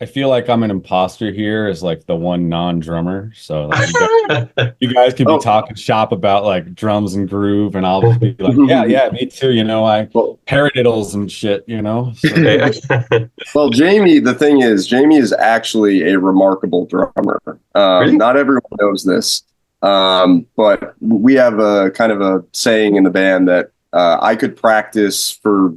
I feel like I'm an imposter here as like the one non-drummer. So like you guys could be Oh, talking shop about like drums and groove, and I'll just be like, yeah, yeah, me too. I well, paradiddles and shit. So yeah. Well, Jamie, the thing is, Jamie is actually a remarkable drummer. Really? Not everyone knows this, but we have a kind of a saying in the band that I could practice for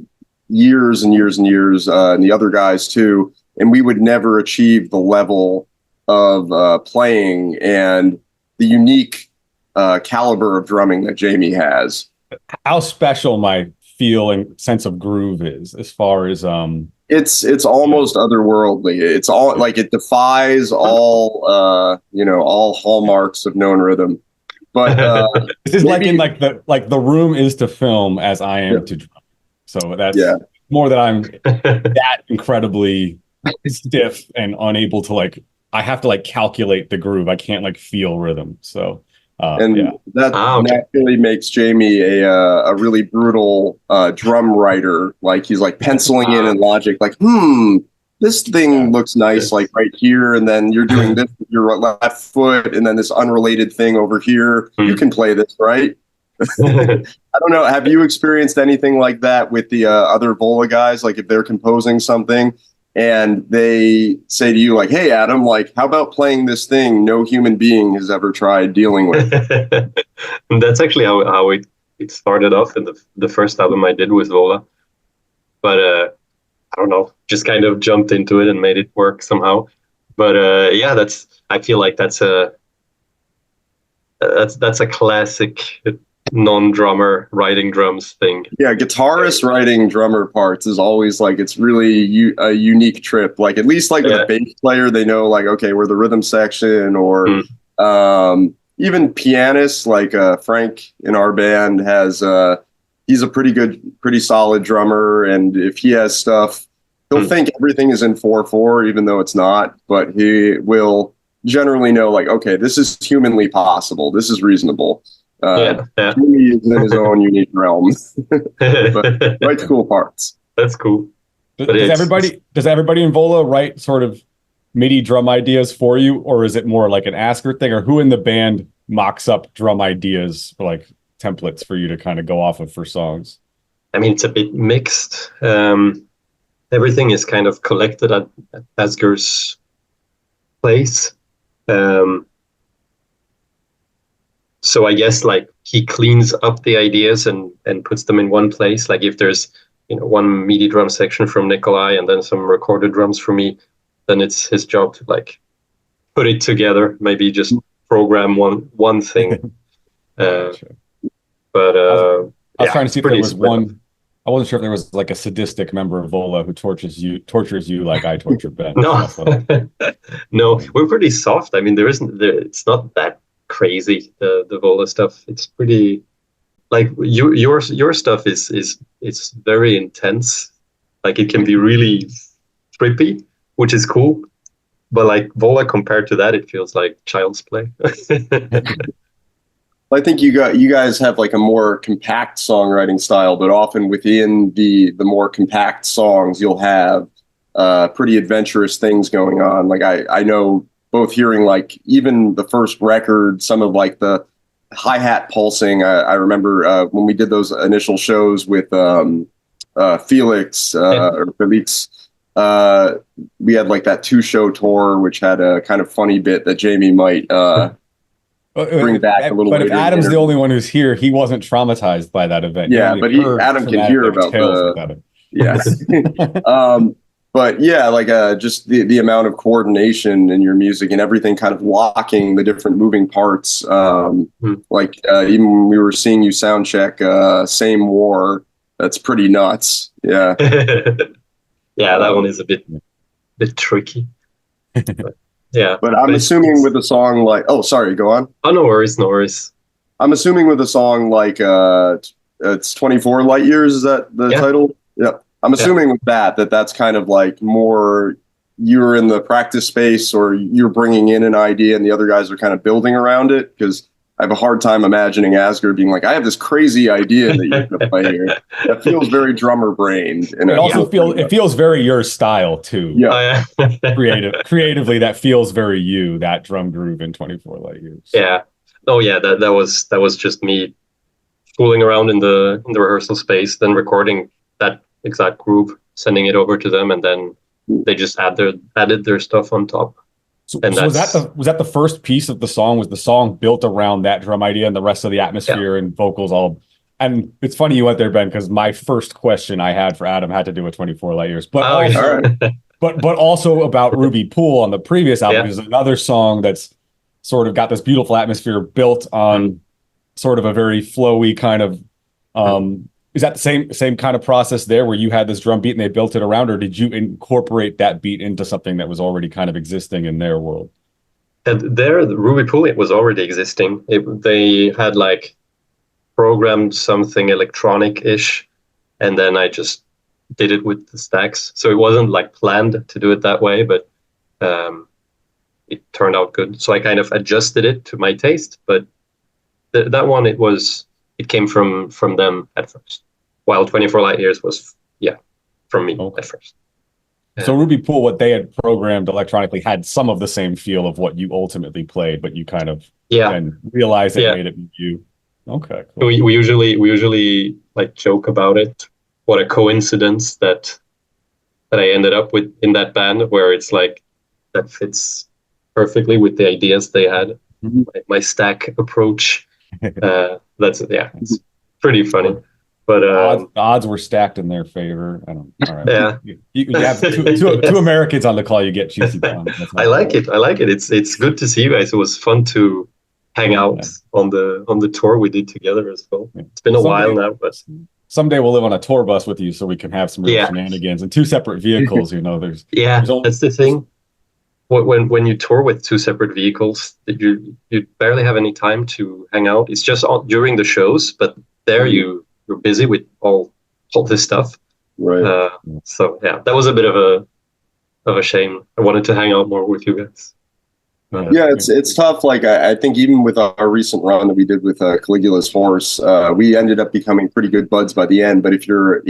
years and years and years, and the other guys too, and we would never achieve the level of playing and the unique caliber of drumming that Jamie has. how special my feel and sense of groove is as far as It's you know, almost otherworldly. It's all like it defies all all hallmarks of known rhythm. But this is like in maybe like the room is to film as I yeah, am to drum. So that's yeah. more that I'm that incredibly stiff and unable to like I have to like calculate the groove. I can't like feel rhythm. So And yeah. that Ah, okay. naturally makes Jamie a really brutal drum writer. Like he's like penciling in Ah, and logic, like, this Yeah. thing looks nice, like yes. right here, and then you're doing this with your left foot, and then this unrelated thing over here. You Hmm. can play this, right? I don't know. Have you experienced anything like that with the other Vola guys? Like if they're composing something and they say to you, like, "Hey, Adam, like, how about playing this thing no human being has ever tried dealing with?" And that's actually how it started off in the first album I did with Vola. But I don't know, just kind of jumped into it and made it work somehow. But yeah, that's I feel like that's a classic non-drummer writing drums thing. Yeah, guitarist writing drummer parts is always like it's really a unique trip. Like at least like with a Yeah. bass player, they know like okay, we're the rhythm section, or Mm. even pianists like Frank in our band has he's a pretty good, pretty solid drummer, and if he has stuff, he'll Mm. think everything is in 4/4, even though it's not. But he will generally know like okay, this is humanly possible. This is reasonable. Uh, Yeah, yeah. Jimmy is in his own unique realm, but writes cool parts. That's cool. But Does it's everybody in Vola write sort of MIDI drum ideas for you, or is it more like an asker thing, or who in the band mocks up drum ideas for like templates for you to kind of go off of for songs? I mean it's a bit mixed. Everything is kind of collected at Asger's place. Um, so I guess like he cleans up the ideas and puts them in one place. Like if there's one MIDI drum section from Nikolai and then some recorded drums for me, then it's his job to like put it together. Maybe just program one thing. Uh, Gotcha. but I was I was yeah, trying to it's see if there pretty was split up. one. I wasn't sure if there was like a sadistic member of Vola who tortures you like I torture Ben. So No, that's what no, I. we're pretty soft. I mean, it's not that crazy, the Vola stuff. It's pretty like your stuff is very intense. Like it can be really trippy, which is cool. But like Vola compared to that, it feels like child's play. I think you guys have like a more compact songwriting style, but often within the more compact songs, you'll have pretty adventurous things going on. Like I know both hearing like even the first record, some of like the hi-hat pulsing. I remember when we did those initial shows with Felix Yeah. or Felix. Uh, we had like that two-show tour, which had a kind of funny bit that Jamie might bring back a little But if later in the Adam's the interview. only one who's here, he wasn't traumatized by that event. He Yeah, only but he heard Adam can hear traumatic about tales the about it. yeah. um, but yeah, like just the amount of coordination in your music and everything kind of locking the different moving parts. Mm. Like even when we were seeing you sound check Same War, that's pretty nuts. Yeah. Yeah, that one Um, is a bit tricky. But yeah, but I'm but assuming it's with a song like oh sorry, go on. oh no worries, no worries. I'm assuming with a song like it's 24 light years, is that the Yeah, title? Yeah. I'm yeah. assuming with that's kind of like more you're in the practice space or you're bringing in an idea and the other guys are kind of building around it because I have a hard time imagining Asger being like, I have this crazy idea that you're going to play here. That feels very drummer brained. It also feels very your style too. Yeah. Creatively, that feels very you, that drum groove in 24 Light Years. Yeah. Oh yeah, that was just me fooling around in the rehearsal space, then recording that exact groove, sending it over to them, and then they just added their stuff on top. So was that the first piece of the song? Was the song built around that drum idea and the rest of the atmosphere and vocals all? And it's funny you went there, Ben, because my first question I had for Adam had to do with 24 Light Years, but but also about Ruby Pool on the previous album, is another song that's sort of got this beautiful atmosphere built on sort of a very flowy kind of. Is that the same kind of process there, where you had this drum beat and they built it around, or did you incorporate that beat into something that was already kind of existing in their world? The Ruby Pool, it was already existing. They had like programmed something electronic-ish, and then I just did it with the stacks. So it wasn't like planned to do it that way, but it turned out good. So I kind of adjusted it to my taste, but that one, it came from them at first, while 24 Light Years was from me at first. So Ruby Pool, what they had programmed electronically, had some of the same feel of what you ultimately played, but you kind of then realized it made it you. Okay, cool. We usually like joke about it. What a coincidence that I ended up with in that band, where it's like that fits perfectly with the ideas they had. My stack approach. It's pretty funny, but odds were stacked in their favor. All right. Yeah, you have two Americans on the call. You get juicy. I like it. It's good to see you guys. It was fun to hang out on the tour we did together as well. It's been a while now, but someday we'll live on a tour bus with you, so we can have some real shenanigans and two separate vehicles. There's that's the thing. When you tour with two separate vehicles, you barely have any time to hang out. It's just during the shows, but there you're busy with all this stuff. Right. So that was a bit of a shame. I wanted to hang out more with you guys. It's tough. Like I think even with our recent run that we did with Caligula's Horse, we ended up becoming pretty good buds by the end. But if you're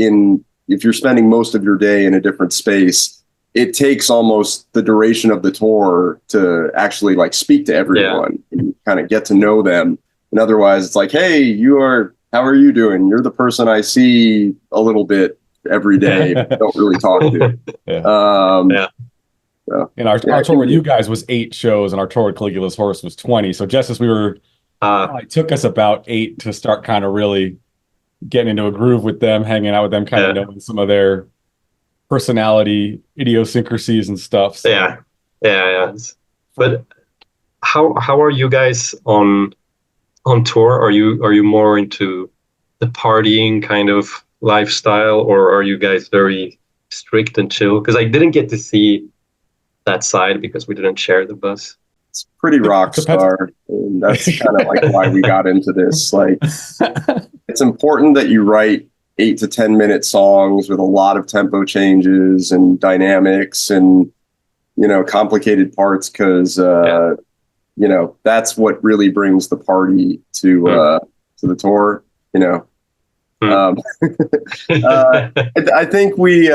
spending most of your day in a different space, it takes almost the duration of the tour to actually like speak to everyone and kind of get to know them. And otherwise it's like, hey, how are you doing? You're the person I see a little bit every day, don't really talk to. So, and our tour with you guys was 8 shows, and our tour with Caligula's Horse was 20. So just as we were, it took us about 8 to start kind of really getting into a groove with them, hanging out with them, kind of knowing some of their personality idiosyncrasies and stuff. So. Yeah. But how are you guys on tour? Are you more into the partying kind of lifestyle, or are you guys very strict and chill? Because I didn't get to see that side because we didn't share the bus. It's pretty rock star, and that's kind of like why we got into this. Like, it's important that you write 8 to 10 minute songs with a lot of tempo changes and dynamics and complicated parts, because that's what really brings the party to the tour. I think we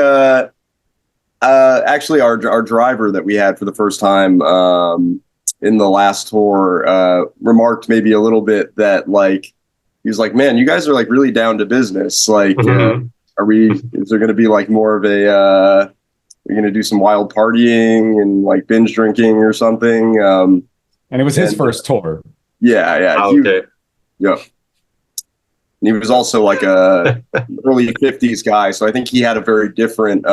actually our driver that we had for the first time in the last tour remarked maybe a little bit that like he was like, man, you guys are like really down to business. Like, is there going to be like more of a we're going to do some wild partying and like binge drinking or something? And it was his first tour. Yeah. Okay. And he was also like a early 50s guy. So I think he had a very different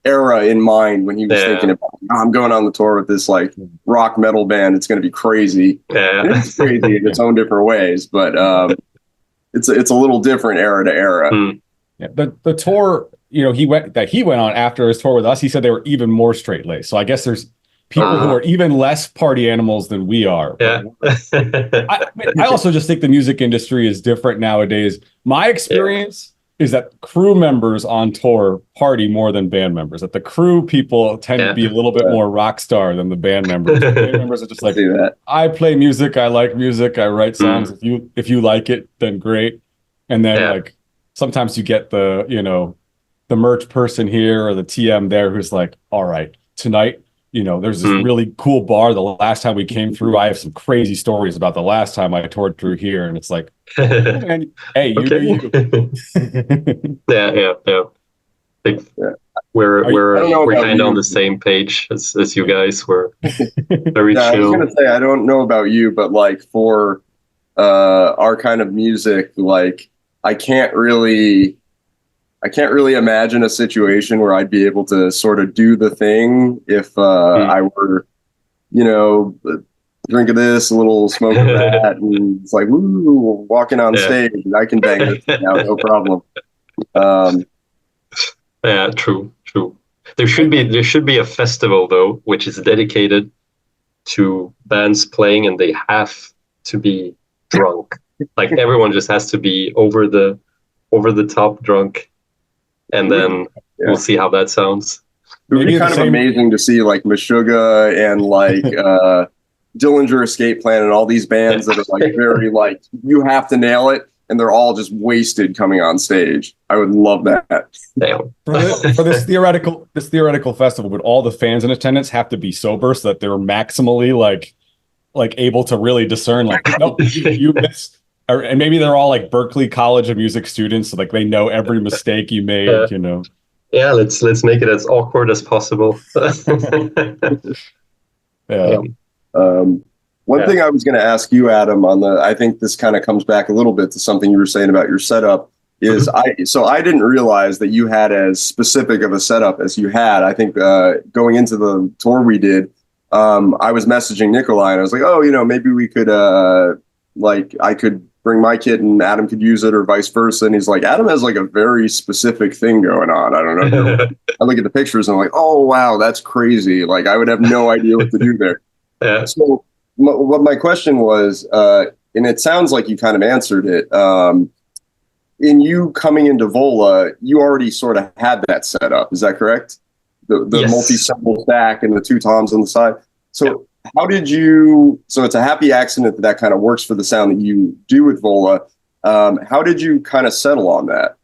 era in mind when he was thinking about, I'm going on the tour with this like rock metal band. It's going to be crazy. And it's crazy in its own different ways, but it's a little different era to era. Yeah, the tour, he went on after his tour with us. He said they were even more straight-laced. So I guess there's people who are even less party animals than we are. Yeah. I also just think the music industry is different nowadays. My experience is that crew members on tour party more than band members. That the crew people tend to be a little bit more rock star than the band members. The band members are just like, I play music, I like music, I write songs. If you like it, then great. And then like sometimes you get the, you know, the merch person here or the TM there who's like, all right, tonight, you know, there's this really cool bar. The last time we came through, I have some crazy stories about the last time I toured through here. And it's like, oh, man, hey, you do you. Yeah. Like, we're kind of on the same page as you guys. We're very chill. I was gonna say, I don't know about you, but like for our kind of music, like I can't really imagine a situation where I'd be able to sort of do the thing if I were, you know, drink of this, a little smoke of that, and it's like, woo, walking on stage, and I can bang this thing out, no problem. Yeah, true. There should be a festival though, which is dedicated to bands playing, and they have to be drunk. Like everyone just has to be over the top drunk. And then we'll see how that sounds. It would be kind of amazing to see like Meshuggah and like Dillinger Escape Plan and all these bands that are like very like you have to nail it, and they're all just wasted coming on stage. I would love that. Damn. For this theoretical festival, would all the fans in attendance have to be sober so that they're maximally like able to really discern like, nope, you missed. And maybe they're all like Berklee College of Music students, so like they know every mistake you made, you know. Yeah, let's make it as awkward as possible. One thing I was going to ask you, Adam, I think this kind of comes back a little bit to something you were saying about your setup. Is I didn't realize that you had as specific of a setup as you had. I think going into the tour we did, I was messaging Nikolai and I was like, oh, you know, maybe we could like I could bring my kit and Adam could use it or vice versa. And he's like, Adam has like a very specific thing going on. I don't know. I look at the pictures and I'm like, oh, wow, that's crazy. Like I would have no idea what to do there. So what my question was, and it sounds like you kind of answered it. In you coming into VOLA, you already sort of had that set up. Is that correct? The multi-cymbal stack and the two toms on the side. So how did you, so it's a happy accident that kind of works for the sound that you do with VOLA. How did you kind of settle on that?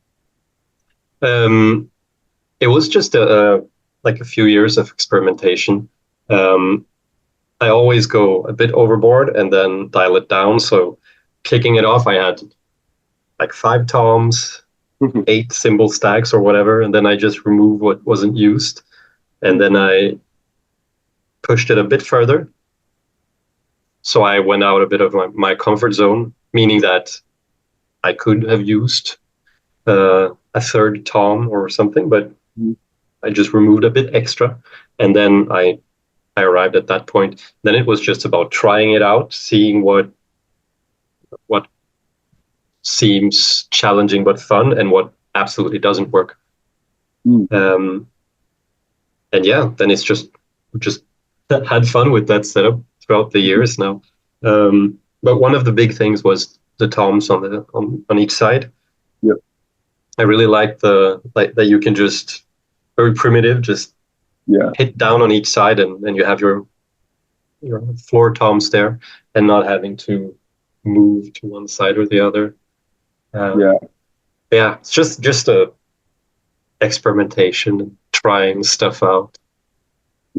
It was just like a few years of experimentation. I always go a bit overboard and then dial it down. So kicking it off, I had like 5 toms, 8 cymbal stacks or whatever. And then I just removed what wasn't used. And then I pushed it a bit further. So I went out a bit of my comfort zone, meaning that I could have used a 3rd tom or something, but I just removed a bit extra. And then I arrived at that point. Then it was just about trying it out, seeing what seems challenging but fun and what absolutely doesn't work. And yeah, then it's just had fun with that setup throughout the years now. But one of the big things was the toms on each side. Yep. I really like that you can just very primitive, just hit down on each side and you have your floor toms there and not having to move to one side or the other. It's just a experimentation, trying stuff out.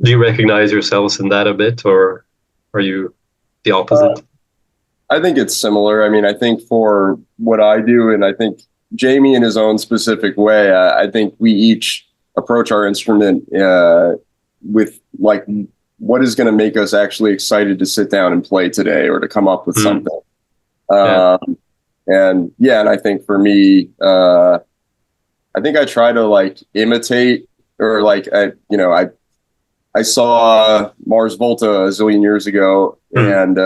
Do you recognize yourselves in that a bit, or are you the opposite? I think it's similar. I mean, I think for what I do, and I think Jamie in his own specific way, I think we each approach our instrument with like, what is going to make us actually excited to sit down and play today or to come up with something. And I think for me, I think I try to like imitate or like, I saw Mars Volta a zillion years ago, and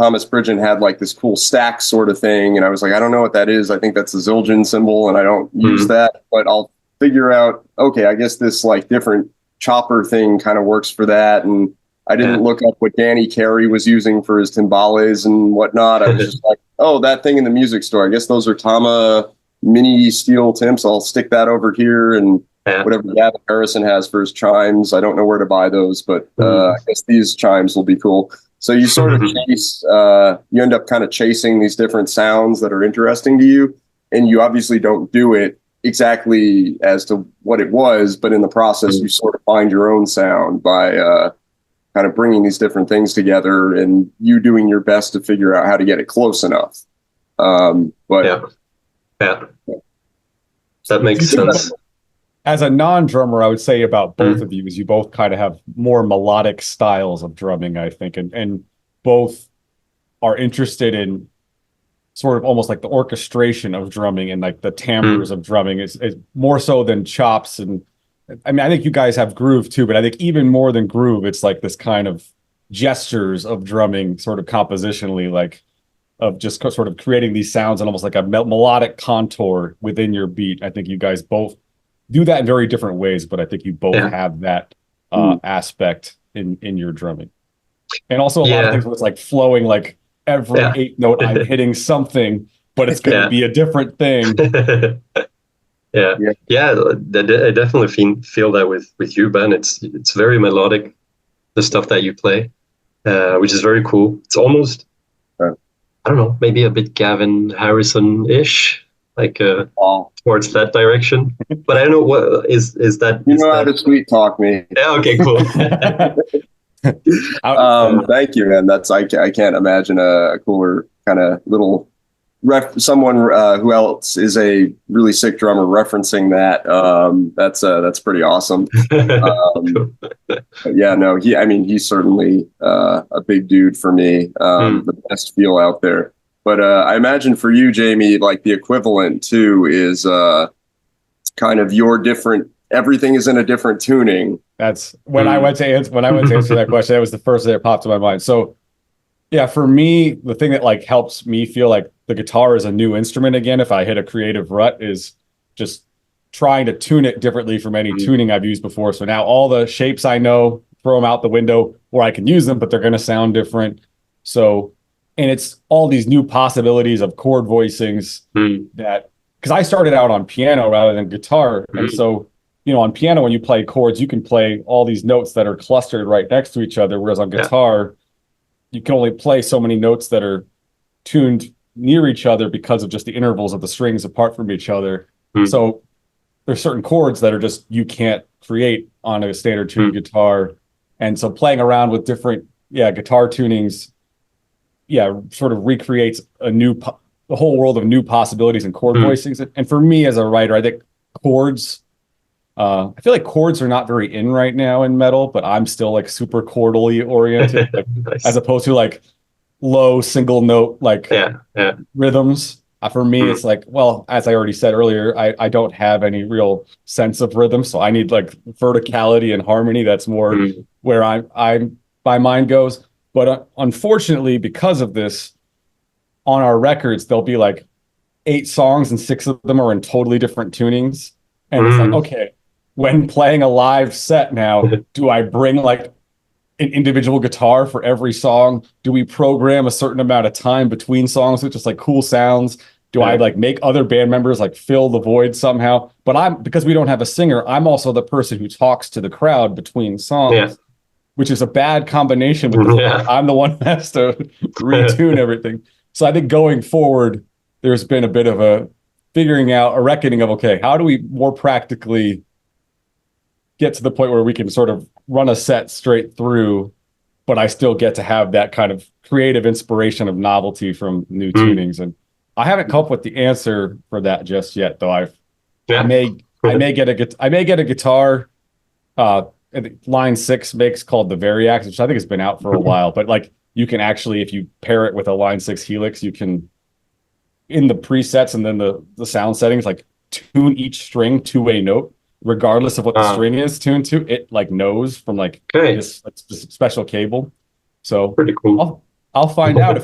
Thomas Pridgeon had like this cool stack sort of thing. And I was like, I don't know what that is. I think that's a Zildjian symbol, and I don't use that, but I'll figure out, okay, I guess this like different chopper thing kind of works for that. And I didn't look up what Danny Carey was using for his timbales and whatnot. I was just like, oh, that thing in the music store. I guess those are Tama mini steel Timps. I'll stick that over here, and Yeah. whatever Gavin Harrison has for his chimes. I don't know where to buy those, but I guess these chimes will be cool. So you sort of chase, you end up kind of chasing these different sounds that are interesting to you, and you obviously don't do it exactly as to what it was, but in the process, you sort of find your own sound by kind of bringing these different things together, and you doing your best to figure out how to get it close enough. But yeah, that makes sense. As a non-drummer, I would say about both of you is you both kind of have more melodic styles of drumming, I think, and both are interested in sort of almost like the orchestration of drumming and like the timbres of drumming is more so than chops. And I mean, I think you guys have groove too, but I think even more than groove, it's like this kind of gestures of drumming sort of compositionally, like of just sort of creating these sounds and almost like a melodic contour within your beat. I think you guys both do that in very different ways, but I think you both have that aspect in your drumming. And also a lot of things where it's like flowing, like every 8th note I'm hitting something, but it's going to be a different thing. I definitely feel that with you, Ben. It's very melodic, the stuff that you play, which is very cool. It's almost, I don't know, maybe a bit Gavin Harrison-ish, like towards that direction. But I don't know, what is that? You know how to sweet talk me. Yeah, okay, cool. Thank you, man. I can't imagine a cooler kind of little someone who else is a really sick drummer referencing that. That's pretty awesome. Yeah, no, he's certainly a big dude for me. The best feel out there. But I imagine for you, Jamie, like the equivalent too is kind of your different. Everything is in a different tuning. That's when I went to answer that question. That was the first thing that popped to my mind. So, yeah, for me, the thing that like helps me feel like the guitar is a new instrument again, if I hit a creative rut, is just trying to tune it differently from any tuning I've used before. So now all the shapes I know, throw them out the window, or I can use them, but they're going to sound different. So, and it's all these new possibilities of chord voicings that, because I started out on piano rather than guitar, and so. You know, on piano, when you play chords, you can play all these notes that are clustered right next to each other. Whereas on guitar, you can only play so many notes that are tuned near each other because of just the intervals of the strings apart from each other. So there's certain chords that are just, you can't create on a standard tuned guitar. And so playing around with different, guitar tunings, sort of recreates the whole world of new possibilities and chord voicings. And for me as a writer, I think chords, I feel like chords are not very in right now in metal, but I'm still like super chordally oriented, nice. As opposed to like low single note, like rhythms. For me, it's like, well, as I already said earlier, I don't have any real sense of rhythm. So I need like verticality and harmony. That's more where my mind goes. But unfortunately, because of this, on our records, there'll be like 8 songs and 6 of them are in totally different tunings. And it's like, okay, when playing a live set now, do I bring like an individual guitar for every song? Do we program a certain amount of time between songs with just like cool sounds? Do I like make other band members like fill the void somehow? But because we don't have a singer, I'm also the person who talks to the crowd between songs, which is a bad combination with I'm the one who has to retune everything. So I think going forward, there's been a bit of a reckoning of, okay, how do we more practically get to the point where we can sort of run a set straight through, but I still get to have that kind of creative inspiration of novelty from new tunings. And I haven't come up with the answer for that just yet, though. I may get a guitar. Line 6 makes called the Variax, which I think has been out for a while, but like you can actually, if you pair it with a Line 6 Helix, you can in the presets and then the sound settings, like tune each string to a note, regardless of what the string is tuned to. It like knows from like this special cable. So pretty cool. I'll find out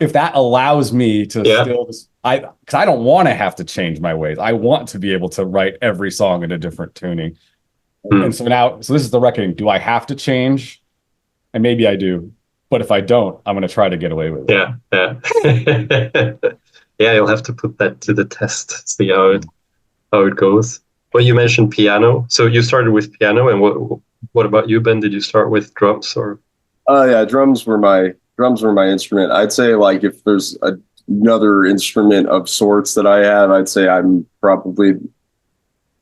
if that allows me to still, because I don't want to have to change my ways. I want to be able to write every song in a different tuning. And so this is the reckoning. Do I have to change? And maybe I do. But if I don't, I'm going to try to get away with it. yeah, you'll have to put that to the test, see how it goes. Well, you mentioned piano, so you started with piano, and what about you, Ben? Did you start with drums or? Yeah, drums were my instrument. I'd say like if there's another instrument of sorts that I have, I'd say I'm probably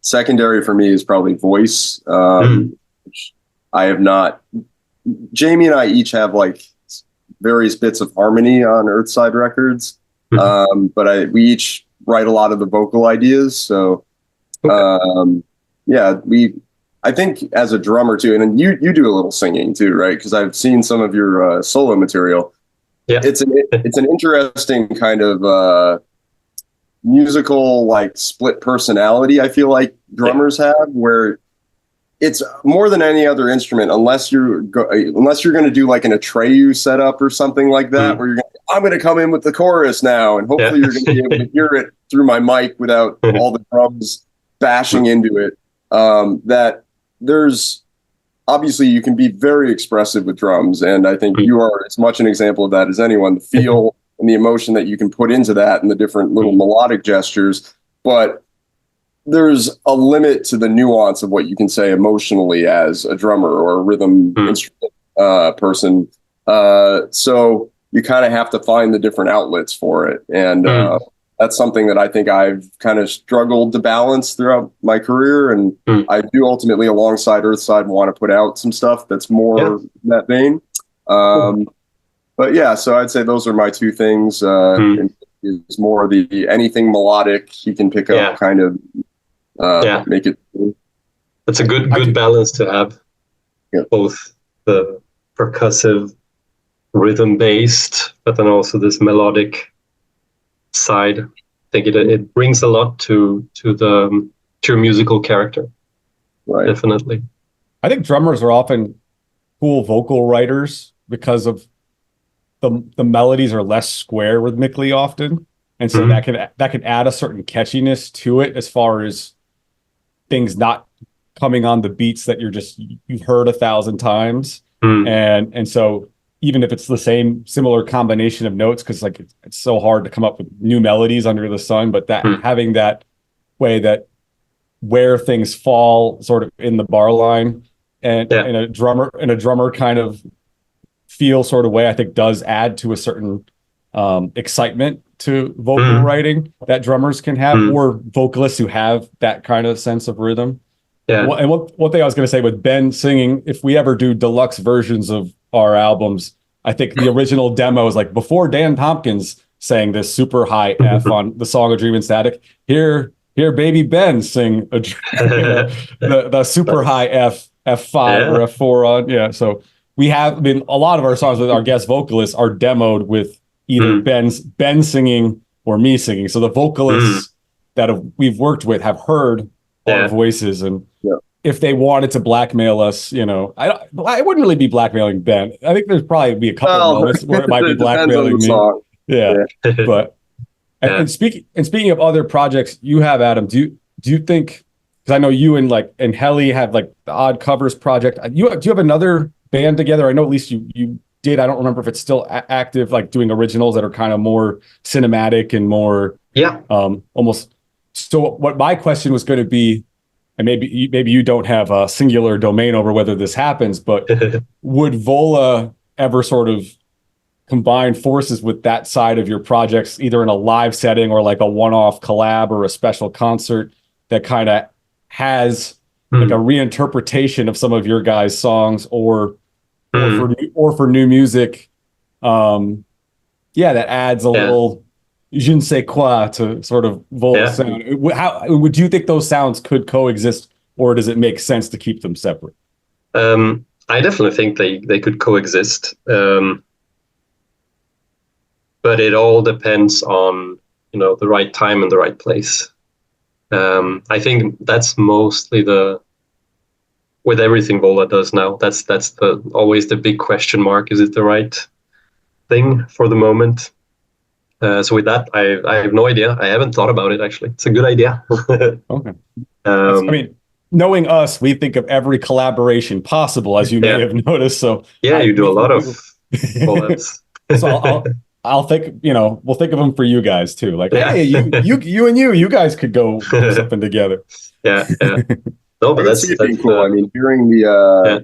secondary for me is probably voice. Which I have not. Jamie and I each have like various bits of harmony on Earthside Records, but we each write a lot of the vocal ideas. So, yeah, I think as a drummer too, and you do a little singing too, right? Because I've seen some of your solo material. Yeah, it's an interesting kind of musical like split personality. I feel like drummers have, where it's more than any other instrument, unless you're going to do like an Atreyu setup or something like that, where I'm going to come in with the chorus now, and hopefully you're going to be able to hear it through my mic without all the drums bashing into it. That there's obviously you can be very expressive with drums, and I think you are as much an example of that as anyone. The feel and the emotion that you can put into that, and the different little melodic gestures, but there's a limit to the nuance of what you can say emotionally as a drummer or a rhythm instrument person. So you kind of have to find the different outlets for it. And that's something that I think I've kind of struggled to balance throughout my career. And I do ultimately, alongside Earthside, want to put out some stuff that's more in that vein. But yeah, so I'd say those are my two things. Is more the anything melodic he can pick up, kind of make it. That's a good balance to have. Both the percussive, rhythm-based, but then also this melodic side. I think it brings a lot to your musical character. Right. Definitely. I think drummers are often cool vocal writers because of the melodies are less square rhythmically often, and so that can add a certain catchiness to it as far as things not coming on the beats that you've heard 1,000 times, and so even if it's the similar combination of notes, because like it's so hard to come up with new melodies under the sun, but that having that way that where things fall sort of in the bar line and in a drummer kind of feel sort of way, I think does add to a certain excitement to vocal writing that drummers can have, or vocalists who have that kind of sense of rhythm. And one thing I was going to say with Ben singing, if we ever do deluxe versions of our albums, I think the original demo is like before Dan Tompkins sang this super high F on the song A Dream in Static. Here, baby Ben sing the super high F5 or F4 on. So we have been a lot of our songs with our guest vocalists are demoed with either Ben singing or me singing. So the vocalists that we've worked with have heard our voices, and if they wanted to blackmail us, I wouldn't really be blackmailing Ben. I think there's probably be a couple of moments where it might be blackmailing me. But and speaking of other projects you have, Adam, do you think? Because I know you and Helly have like the Odd Covers project. Do you have another band together? I know at least you did. I don't remember if it's still active, like doing originals that are kind of more cinematic and more almost. So what my question was going to be, and maybe you don't have a singular domain over whether this happens, but would VOLA ever sort of combine forces with that side of your projects, either in a live setting or like a one-off collab or a special concert that kind of has like a reinterpretation of some of your guys' songs, or for new music, that adds a little je ne sais quoi to sort of VOLA sound. How would you think those sounds could coexist, or does it make sense to keep them separate? I definitely think they could coexist, but it all depends on the right time and the right place. I think that's mostly with everything VOLA does now. That's always the big question mark. Is it the right thing for the moment? So with that, I have no idea. I haven't thought about it, actually. It's a good idea. Okay. I mean, knowing us, we think of every collaboration possible, as you may have noticed. So you do a lot of collabs. So I'll think, we'll think of them for you guys too. Like, Yeah. hey, you guys could go do something together. Yeah, yeah. No, I but can see it being that's cool. I mean, hearing the yeah.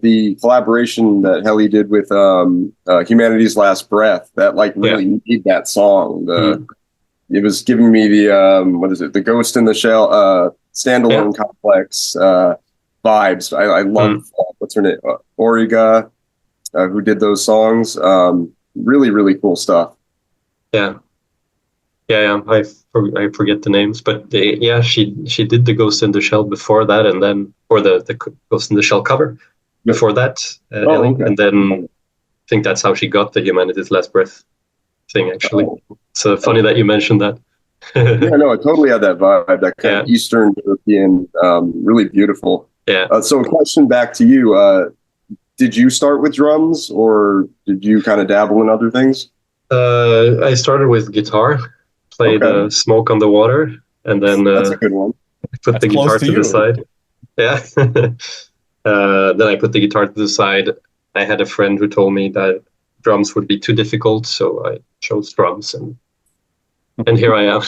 the collaboration that Helly did with Humanity's Last Breath, that like really made that song. It was giving me the what is it? The Ghost in the Shell standalone complex vibes. I love what's her name? Origa, who did those songs. Really, really cool stuff. Yeah. Yeah, yeah. I forget the names, but she did the Ghost in the Shell before that, and then or the Ghost in the Shell cover before that, Ellie, Okay. and then I think that's how she got the Humanity's Last Breath thing. Actually, so funny that you mentioned that. Yeah, no, I totally had that vibe, that kind of Eastern European, really beautiful. Yeah. So, a question back to you: did you start with drums, or did you kind of dabble in other things? I started with guitar. Played Smoke on the Water, and then that's a good one. Put the guitar to the side. Yeah. Then I put the guitar to the side. I had a friend who told me that drums would be too difficult, so I chose drums, and here I am.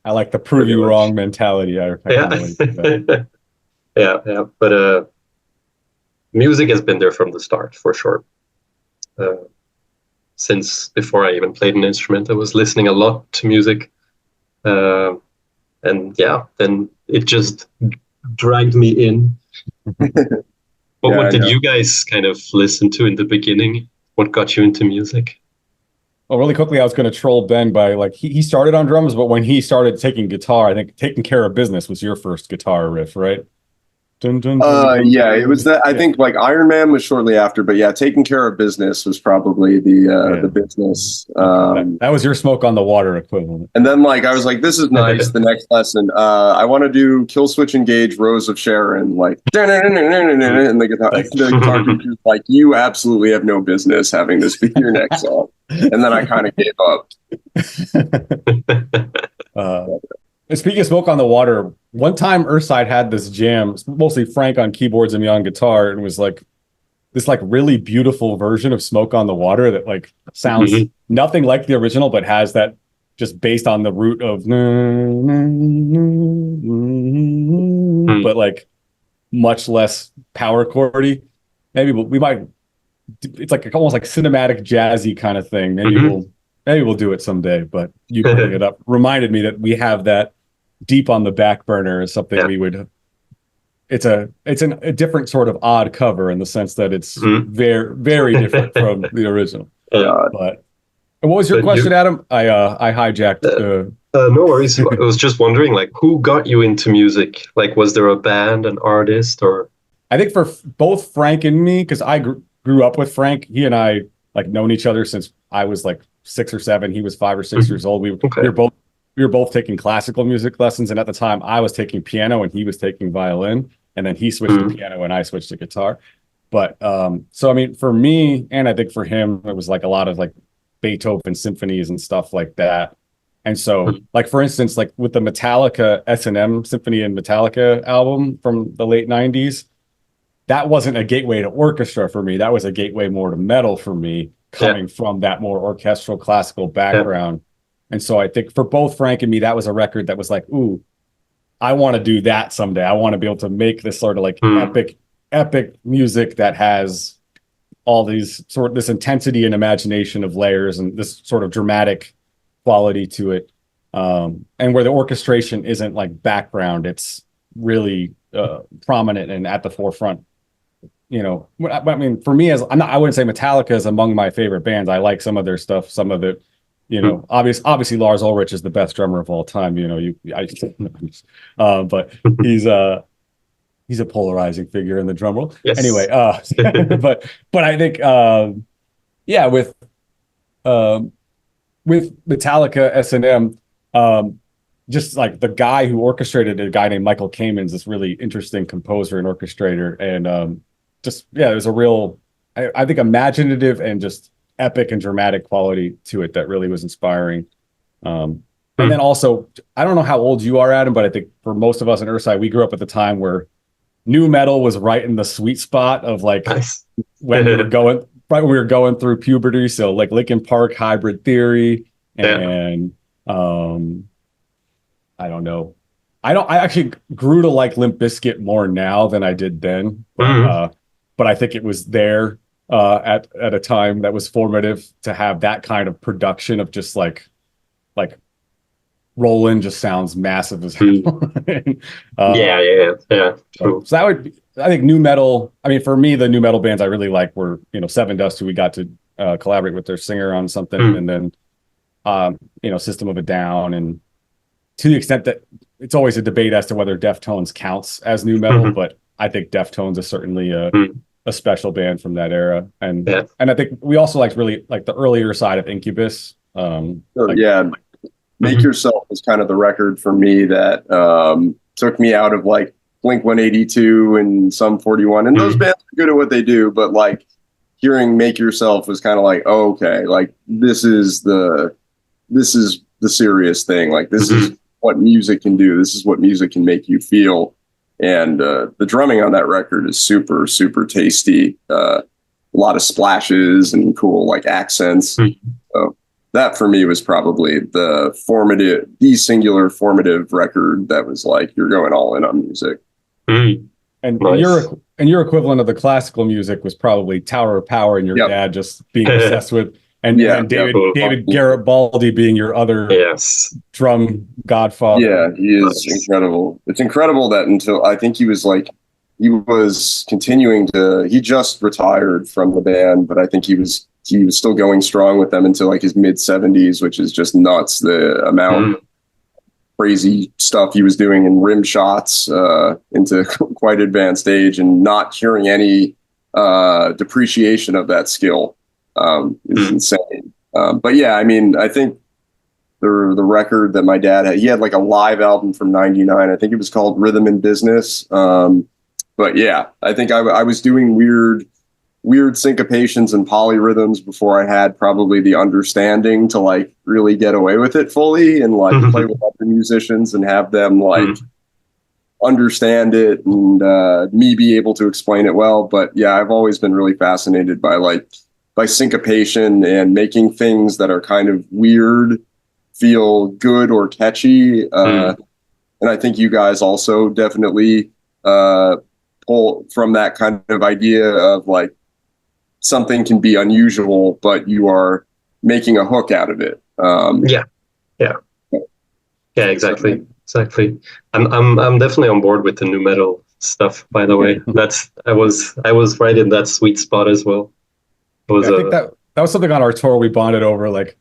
I like the prove you wrong mentality. I yeah. that. Yeah. But music has been there from the start, for sure. Since before I even played an instrument, I was listening a lot to music. And then it just dragged me in. What did you guys kind of listen to in the beginning? What got you into music? Well, really quickly, I was going to troll Ben by like, he started on drums, but when he started taking guitar, I think Taking Care of Business was your first guitar riff, right? Dun, dun, dun, dun, yeah, it was that. I think like Iron Man was shortly after, but yeah, Taking Care of Business was probably the business. That was your Smoke on the Water equivalent. And then like I was like, this is nice. The next lesson, I want to do Kill Switch Engage Rose of Sharon, like, and the guitar teacher's like, you absolutely have no business having this be your next song. And then I kind of gave up. Speaking of Smoke on the Water, one time Earthside had this jam, mostly Frank on keyboards and me on guitar, and was like this like really beautiful version of Smoke on the Water that like sounds nothing like the original, but has that just based on the root of but like much less power chordy. Maybe we might. It's like almost like cinematic jazzy kind of thing. Maybe we'll do it someday. But you bringing it up reminded me that we have that deep on the back burner as something we would. It's a different sort of odd cover in the sense that it's very very different from the original. But what was your question, Adam? I hijacked. No worries. I was just wondering, like, who got you into music? Like, was there a band, an artist, or? I think for both Frank and me, because I grew up with Frank. He and I like known each other since I was like 6 or 7. He was 5 or 6 years old. We were both taking classical music lessons, and at the time I was taking piano and he was taking violin, and then he switched to piano and I switched to guitar. But so I mean, for me, and I think for him, it was like a lot of like Beethoven symphonies and stuff like that. And so, like for instance, like with the Metallica S&M Symphony and Metallica album from the late 90s, that wasn't a gateway to orchestra for me. That was a gateway more to metal for me, coming from that more orchestral classical background. And so I think for both Frank and me, that was a record that was like, ooh, I want to do that someday. I want to be able to make this sort of like epic music that has all these this intensity and imagination of layers and this sort of dramatic quality to it. And where the orchestration isn't like background, it's really prominent and at the forefront. You know, I mean, for me, I wouldn't say Metallica is among my favorite bands. I like some of their stuff, some of it. You know, obviously Lars Ulrich is the best drummer of all time. You know, but he's a polarizing figure in the drum world. Yes. Anyway, but I think with Metallica S&M, just like the guy who orchestrated it, a guy named Michael Kamen's this really interesting composer and orchestrator, and there's a real I think imaginative and just epic and dramatic quality to it that really was inspiring. And then also, I don't know how old you are, Adam, but I think for most of us in Earthside, we grew up at the time where nu metal was right in the sweet spot of like when we were going right when we were going through puberty. So like Linkin Park, Hybrid Theory, and I don't know. I actually grew to like Limp Bizkit more now than I did then. But I think it was there at a time that was formative to have that kind of production of just like Roland just sounds massive as hell. True. So that would be, I think new metal. I mean, for me, the new metal bands I really like were, Seven Dust, who we got to collaborate with their singer on something, and then System of a Down, and to the extent that it's always a debate as to whether Deftones counts as new metal, but I think Deftones is certainly a special band from that era, and I think we also really like the earlier side of Incubus. Make Yourself was kind of the record for me that took me out of like Blink 182 and Sum 41, and those bands are good at what they do, but like hearing Make Yourself was kind of like, oh, okay, like this is the serious thing, like this is what music can do, this is what music can make you feel. And the drumming on that record is super, super tasty. A lot of splashes and cool like accents. So that for me was probably the singular formative record that was like, you're going all in on music. And your equivalent of the classical music was probably Tower of Power, and your dad just being obsessed with, and David Garibaldi being your other drum godfather. Yeah, he is incredible. It's incredible that until I think he was continuing to, he just retired from the band, but I think he was still going strong with them until like his mid 70s, which is just nuts. The amount of crazy stuff he was doing in rim shots into quite advanced age, and not hearing any depreciation of that skill is insane. But yeah, I mean, I think the record that my dad had, he had like a live album from '99. I think it was called Rhythm and Business. But yeah, I think I was doing weird syncopations and polyrhythms before I had probably the understanding to like really get away with it fully and like play with other musicians and have them like understand it and me be able to explain it well. But yeah, I've always been really fascinated by syncopation and making things that are kind of weird feel good or catchy. And I think you guys also definitely pull from that kind of idea of like something can be unusual, but you are making a hook out of it. Exactly. I'm definitely on board with the new metal stuff, by the way. I was right in that sweet spot as well. I think that was something on our tour we bonded over. Like,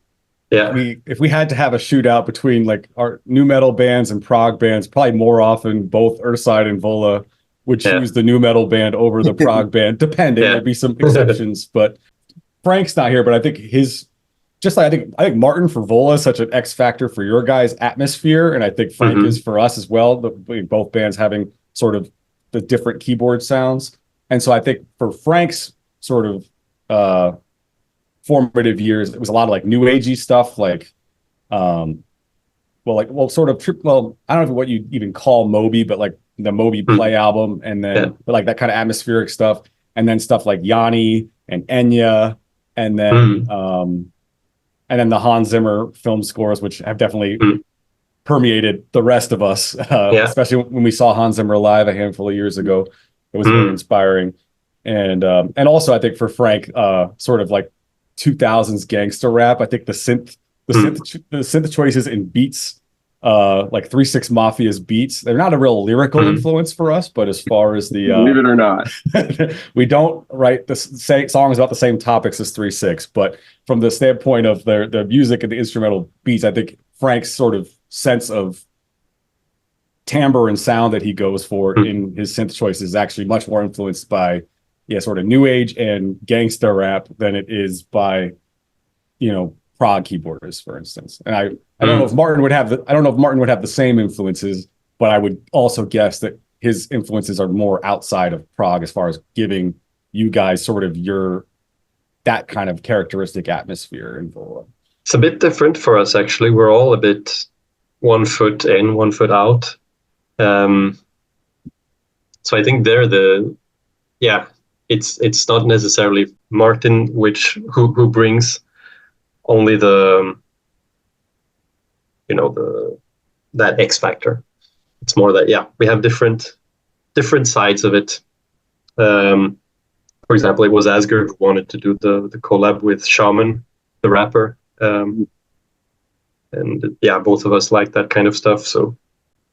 if we had to have a shootout between like our new metal bands and prog bands, probably more often both Earthside and VOLA would choose the new metal band over the prog band, depending. There'd be some exceptions, but Frank's not here. But I think I think Martin for VOLA is such an X factor for your guys' atmosphere, and I think Frank is for us as well. Both bands having sort of the different keyboard sounds, and so I think for Frank's sort of formative years, it was a lot of like new agey stuff, like I don't know what you even call Moby, but like the Moby Play album, and then like that kind of atmospheric stuff, and then stuff like Yanni and Enya, and then the Hans Zimmer film scores, which have definitely permeated the rest of us, especially when we saw Hans Zimmer live a handful of years ago. It was very inspiring. And also I think for Frank, sort of like 2000s gangster rap, I think the synth choices in beats, like 3-6 Mafia's beats, they're not a real lyrical influence for us, but as far as the believe it or not, we don't write songs about the same topics as 3-6, but from the standpoint of the music and the instrumental beats, I think Frank's sort of sense of timbre and sound that he goes for in his synth choice is actually much more influenced by sort of new age and gangster rap than it is by prog keyboarders, for instance. And I don't know if Martin would have the same influences, but I would also guess that his influences are more outside of prog as far as giving you guys sort of that kind of characteristic atmosphere in VOLA. It's a bit different for us, actually. We're all a bit 1 foot in, 1 foot out. So I think they're it's not necessarily Martin who brings only the that X factor. It's more that we have different sides of it. For example, it was Asger who wanted to do the collab with Shaman, the rapper. And both of us like that kind of stuff. So it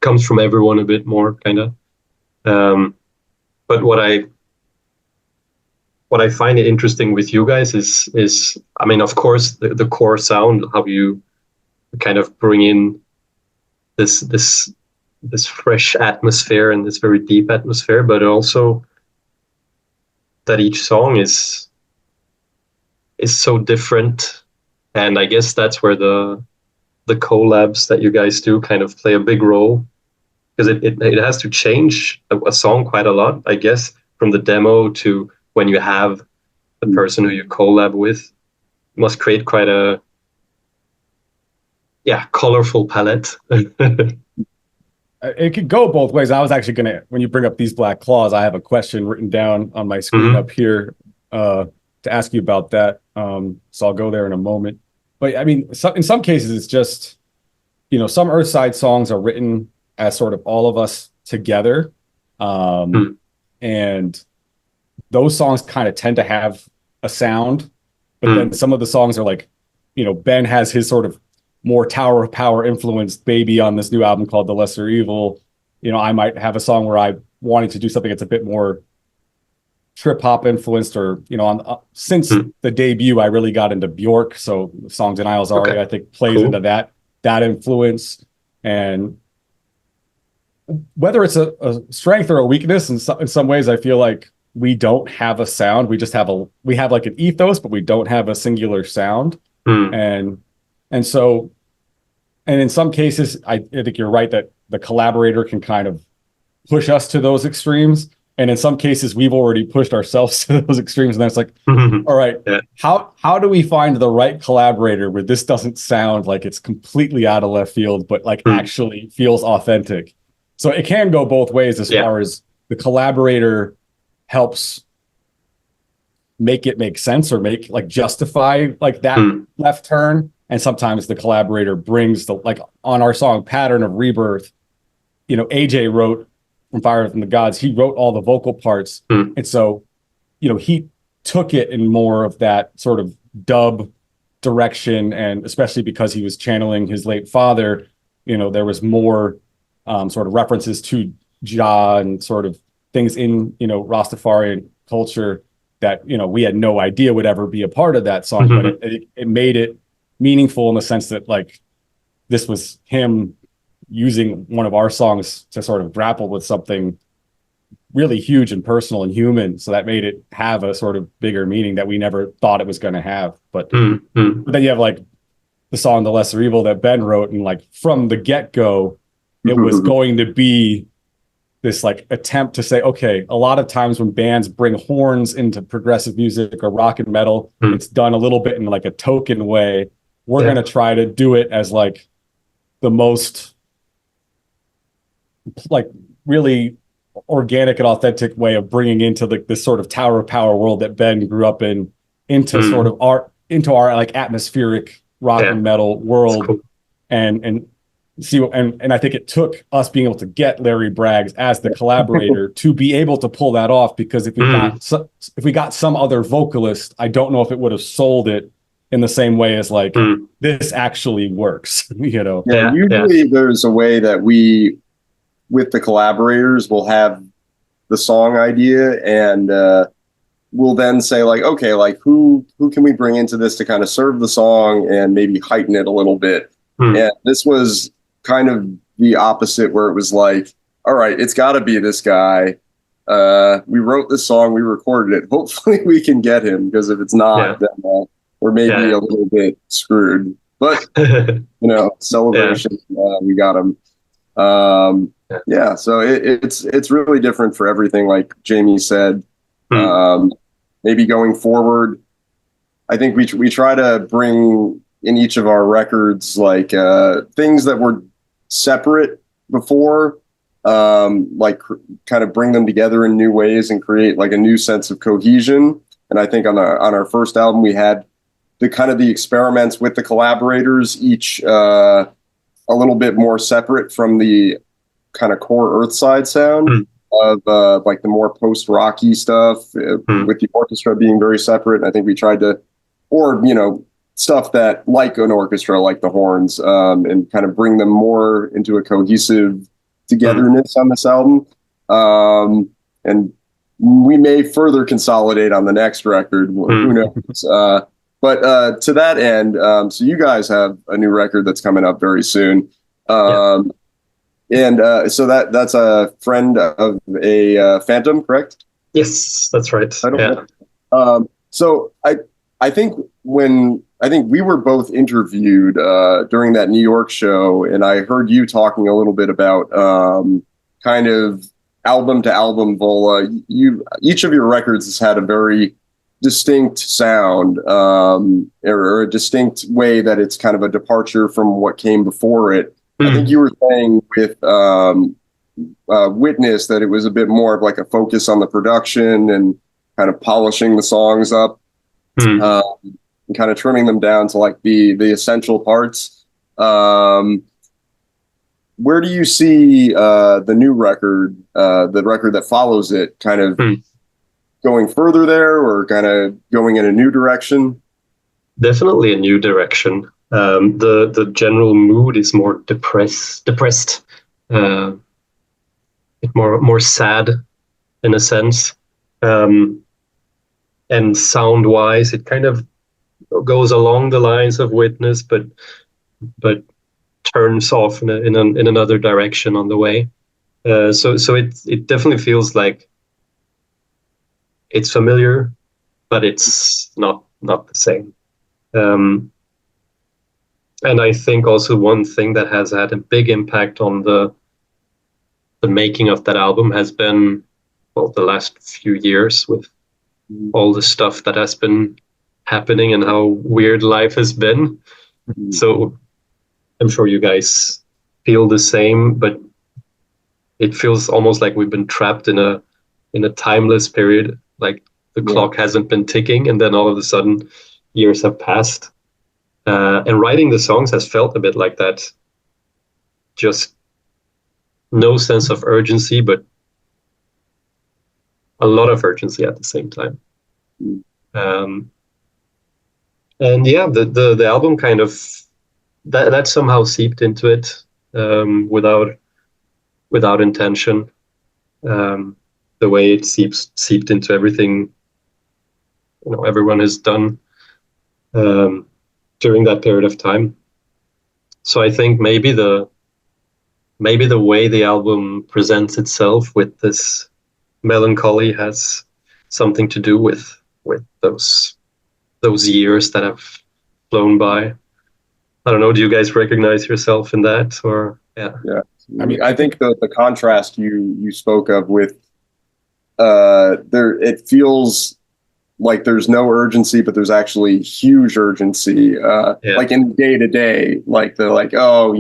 comes from everyone a bit more, kind of. But what I find it interesting with you guys is I mean, of course, the core sound, how you kind of bring in this fresh atmosphere and this very deep atmosphere, but also that each song is so different. And I guess that's where the collabs that you guys do kind of play a big role, because it has to change a song quite a lot, I guess, from the demo to when you have the person who you collab with. It must create quite a colorful palette. It could go both ways. I was actually going to, when you bring up these black claws, I have a question written down on my screen up here to ask you about that. So I'll go there in a moment. But I mean, in some cases, it's just, some Earthside songs are written as sort of all of us together. And those songs kind of tend to have a sound. But then some of the songs are like, Ben has his sort of more Tower of Power influenced baby on this new album called The Lesser Evil. I might have a song where I wanted to do something that's a bit more trip hop influenced, or since the debut I really got into Bjork, so songs in Isles Aria I think plays into that influence. And whether it's a strength or a weakness, in some ways I feel like we don't have a sound, we just have like an ethos, but we don't have a singular sound. And so, and in some cases, I think you're right that the collaborator can kind of push us to those extremes. And in some cases, we've already pushed ourselves to those extremes. And then it's like, all right, how do we find the right collaborator where this doesn't sound like it's completely out of left field, but like actually feels authentic? So it can go both ways as far as the collaborator helps make it make sense or justify like that left turn. And sometimes the collaborator brings like on our song Pattern of Rebirth, AJ wrote from Fire from the Gods, he wrote all the vocal parts. And so, he took it in more of that sort of dub direction. And especially because he was channeling his late father, there was more sort of references to Jah and sort of things in, Rastafarian culture that, we had no idea would ever be a part of that song, but it made it meaningful in the sense that like this was him using one of our songs to sort of grapple with something really huge and personal and human. So that made it have a sort of bigger meaning that we never thought it was going to have. But then you have like the song The Lesser Evil that Ben wrote, and like from the get-go, it was going to be this like attempt to say, okay, a lot of times when bands bring horns into progressive music or rock and metal, it's done a little bit in like a token way. We're going to try to do it as like the most like really organic and authentic way of bringing into this sort of Tower of Power world that Ben grew up in, into sort of our like atmospheric rock and metal world. Cool. And see, and I think it took us being able to get Larry Braggs as the collaborator to be able to pull that off, because if we got some other vocalist, I don't know if it would have sold it in the same way as like this actually works. Usually there's a way that we, with the collaborators, will have the song idea, and we'll then say like, okay, like who can we bring into this to kind of serve the song and maybe heighten it a little bit. And this was kind of the opposite, where it was like, all right, it's got to be this guy. We wrote this song, we recorded it. Hopefully we can get him, because if it's not, then we're maybe a little bit screwed. But celebration, we got him. So it's really different for everything, like Jamie said. Maybe going forward, I think we try to bring in each of our records like things that were separate before, like kind of bring them together in new ways and create like a new sense of cohesion. And I think on our first album, we had the experiments with the collaborators, each a little bit more separate from the kind of core Earthside sound of like the more post-rocky stuff, with the orchestra being very separate. And I think we tried to, or, stuff that like an orchestra, like the horns, and kind of bring them more into a cohesive togetherness on this album. And we may further consolidate on the next record. Who knows? But to that end, so you guys have a new record that's coming up very soon. And so that's a friend of a Phantom, correct? Yes, that's right. So I think we were both interviewed during that New York show, and I heard you talking a little bit about kind of album to album VOLA. Each of your records has had a very distinct sound, or a distinct way that it's kind of a departure from what came before it. I think you were saying with Witness that it was a bit more of like a focus on the production and kind of polishing the songs up, and kind of trimming them down to like the essential parts. Where do you see the new record, the record that follows it, kind of going further there, or kind of going in a new direction? Definitely a new direction. The general mood is more depressed, more sad in a sense, and sound wise, it kind of goes along the lines of Witness, but turns off in another direction on the way. So it definitely feels like it's familiar, but it's not the same. And I think also one thing that has had a big impact on the making of that album has been, well, the last few years with all the stuff that has been happening and how weird life has been. So I'm sure you guys feel the same, but it feels almost like we've been trapped in a timeless period. Like the clock hasn't been ticking, and then all of a sudden years have passed. And writing the songs has felt a bit like that. Just no sense of urgency, but a lot of urgency at the same time. And yeah, the album kind of that somehow seeped into it, without intention. The way it seeped into everything, everyone has done during that period of time. So I think maybe the way the album presents itself with this melancholy has something to do with those years that have flown by. I don't know. Do you guys recognize yourself in that, or yeah? I mean, I think the contrast you spoke of with it feels like there's no urgency, but there's actually huge urgency. Like in day to day, like they're like, oh,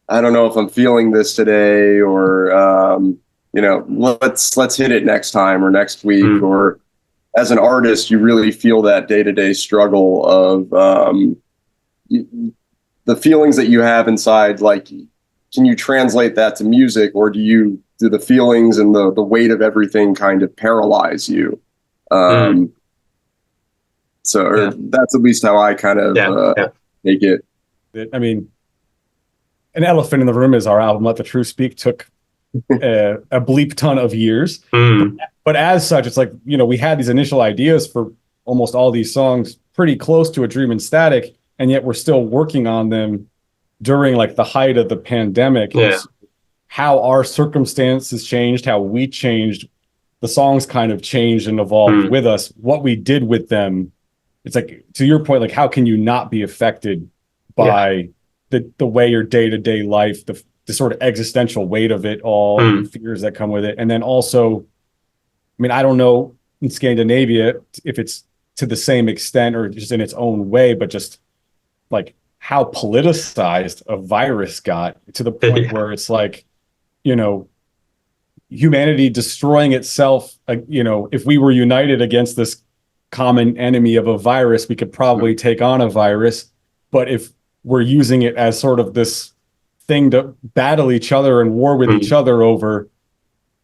I don't know if I'm feeling this today, or let's hit it next time or next week. Or as an artist, you really feel that day to day struggle of the feelings that you have inside. Like, can you translate that to music, or do the feelings and the weight of everything kind of paralyze you? So that's at least how I kind of take it. I mean, an elephant in the room is our album, Let the Truth Speak, took a bleep ton of years. But as such, it's like, we had these initial ideas for almost all these songs pretty close to A Dream in Static, and yet we're still working on them during like the height of the pandemic. How our circumstances changed, how we changed, the songs kind of changed and evolved with us. What we did with them, it's like, to your point, like, how can you not be affected by the way your day-to-day life, the sort of existential weight of it all, the fears that come with it. And then also, I mean, I don't know in Scandinavia if it's to the same extent or just in its own way, but just like how politicized a virus got to the point where it's like, you know, humanity destroying itself, you know, if we were united against this common enemy of a virus, we could probably take on a virus. But if we're using it as sort of this thing to battle each other and war with each other over,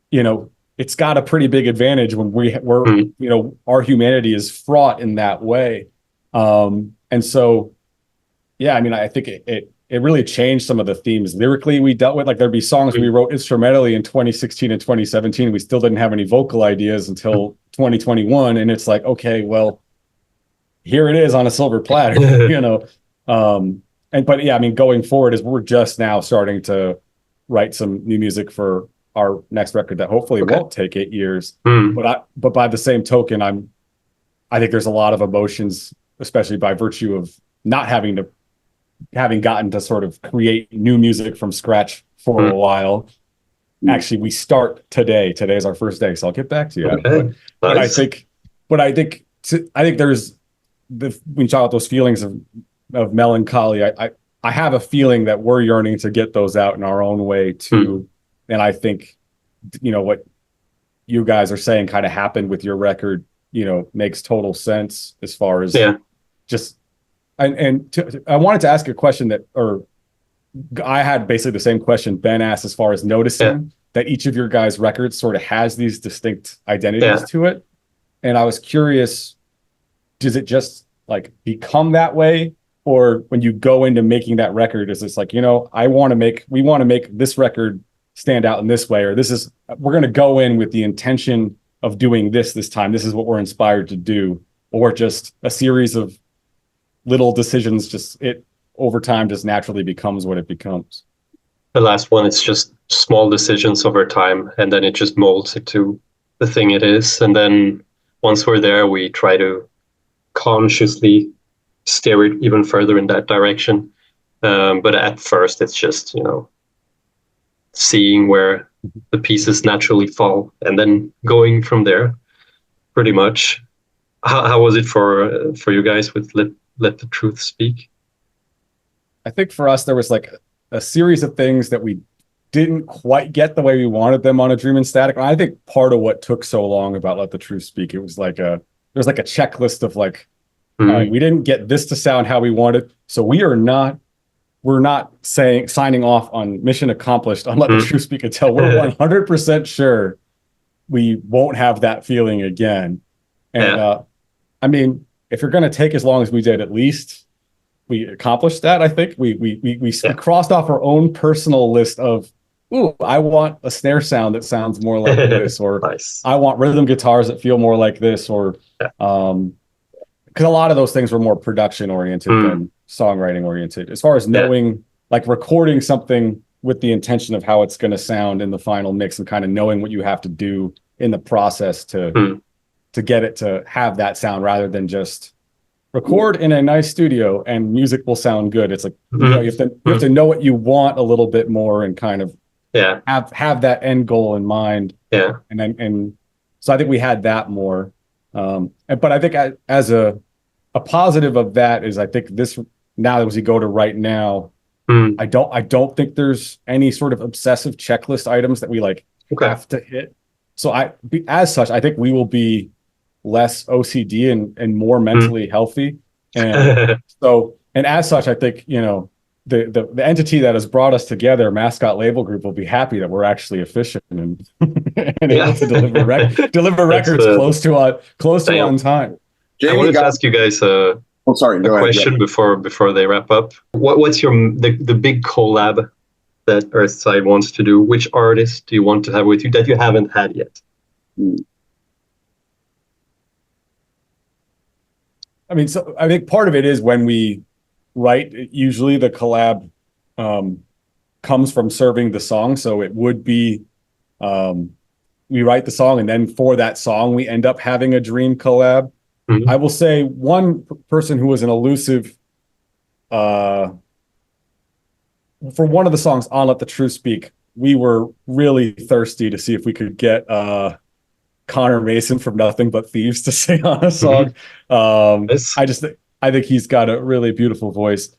you know, it's got a pretty big advantage when we're you know, our humanity is fraught in that way. And so, yeah, I mean, I think it really changed some of the themes lyrically we dealt with. Like there'd be songs we wrote instrumentally in 2016 and 2017. We still didn't have any vocal ideas until 2021. And it's like, okay, well, here it is on a silver platter, you know? But yeah, I mean, going forward is we're just now starting to write some new music for our next record that hopefully won't take 8 years. But by the same token, I think there's a lot of emotions, especially by virtue of not having gotten to sort of create new music from scratch for a while. Actually, we start today. Today is our first day, so I'll get back to you. Okay. But Nice. I think there's when you talk about those feelings of melancholy, I have a feeling that we're yearning to get those out in our own way too. And I think, you know, what you guys are saying kind of happened with your record, you know, makes total sense as far as just, I wanted to ask a question or I had basically the same question Ben asked as far as noticing that each of your guys' records sort of has these distinct identities to it. And I was curious, does it just like become that way? Or when you go into making that record, is this like, you know, we want to make this record stand out in this way, or we're going to go in with the intention of doing this time. This is what we're inspired to do, or just a series of little decisions, just it over time just naturally becomes what it becomes. The last one, it's just small decisions over time, and then it just molds into the thing it is. And then once we're there, we try to consciously steer it even further in that direction. But at first, it's just, you know, seeing where the pieces naturally fall and then going from there, pretty much. How was it for you guys with Let the Truth Speak? I think for us, there was like a series of things that we didn't quite get the way we wanted them on A Dream in Static. And I think part of what took so long about Let the Truth Speak, it was like there's like a checklist of like, all right, we didn't get this to sound how we wanted. So we're not signing off on mission accomplished on Let the Truth Speak until we're 100% sure we won't have that feeling again. And I mean, if you're going to take as long as we did, at least we accomplished that. I think we crossed off our own personal list of, ooh, I want a snare sound that sounds more like this, or Nice. I want rhythm guitars that feel more like this, or because a lot of those things were more production oriented than songwriting oriented. As far as knowing, like recording something with the intention of how it's going to sound in the final mix, and kind of knowing what you have to do in the process to get it to have that sound, rather than just record in a nice studio and music will sound good. It's like, you know, you have to know what you want a little bit more and kind of have that end goal in mind. And so I think we had that more. But I think as a positive of that is, I think this, now as we go to right now, I don't think there's any sort of obsessive checklist items that we like have to hit. So as such, I think we will be less OCD and more mentally healthy. And and as such, I think, you know, the entity that has brought us together, Mascot Label Group, will be happy that we're actually efficient and able to deliver records close to on time. Jamie, I wanted to ask you guys a question before they wrap up. What's the big collab that Earthside wants to do? Which artist do you want to have with you that you haven't had yet? I mean, so I think part of it is when we write, usually the collab comes from serving the song. So it would be we write the song, and then for that song, we end up having a dream collab. I will say one person who was an elusive for one of the songs on Let the Truth Speak, we were really thirsty to see if we could get Connor Mason from Nothing But Thieves to sing on a song. I think he's got a really beautiful voice.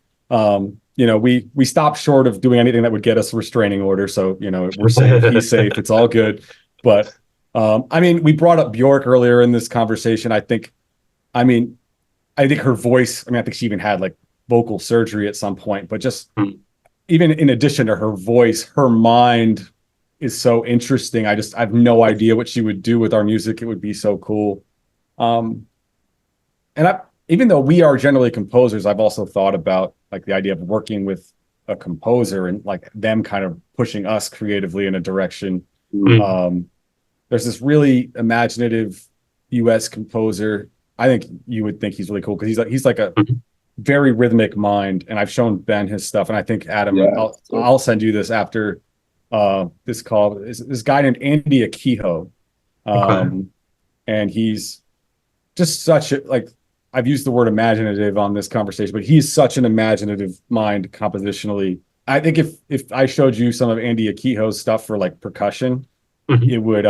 we stopped short of doing anything that would get us a restraining order. So, we're safe, he's safe, it's all good. But I mean, we brought up Bjork earlier in this conversation. I mean, I think her voice, I think she even had like vocal surgery at some point, but just even in addition to her voice, her mind is so interesting. I have no idea what she would do with our music. It would be so cool. Even though we are generally composers, I've also thought about like the idea of working with a composer and like them kind of pushing us creatively in a direction. There's this really imaginative US composer. I think you would think he's really cool because he's like a very rhythmic mind. And I've shown Ben his stuff, and I think Adam, I'll send you this after this call. This guy named Andy Akiho, and he's just such a like. I've used the word imaginative on this conversation, but he's such an imaginative mind compositionally. I think if I showed you some of Andy Akiho's stuff for like percussion, it would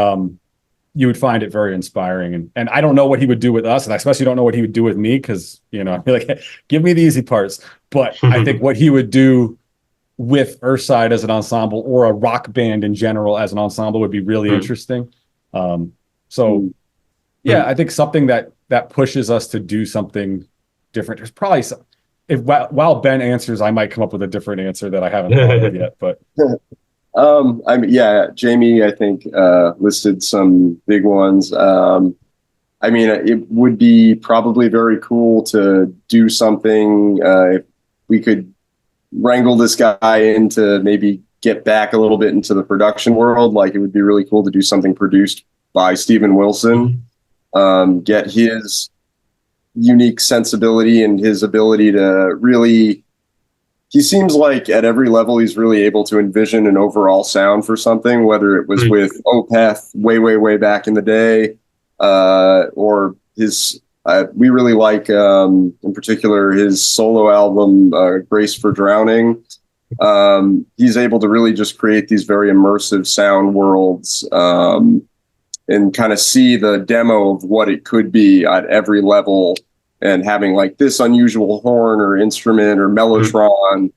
you would find it very inspiring. And I don't know what he would do with us, and I especially don't know what he would do with me because I'd be like, give me the easy parts. But I think what he would do with Earthside as an ensemble or a rock band in general as an ensemble would be really interesting. I think something that pushes us to do something different. There's probably while Ben answers, I might come up with a different answer that I haven't thought of yet. But Jamie, I think listed some big ones. It would be probably very cool to do something if we could wrangle this guy into maybe get back a little bit into the production world. Like, it would be really cool to do something produced by Steven Wilson. Get his unique sensibility and his ability to really, he seems like at every level he's really able to envision an overall sound for something, whether it was with Opeth way back in the day, or his, we really like, in particular, his solo album, Grace for Drowning. He's able to really just create these very immersive sound worlds, and kind of see the demo of what it could be at every level, and having like this unusual horn or instrument or mellotron,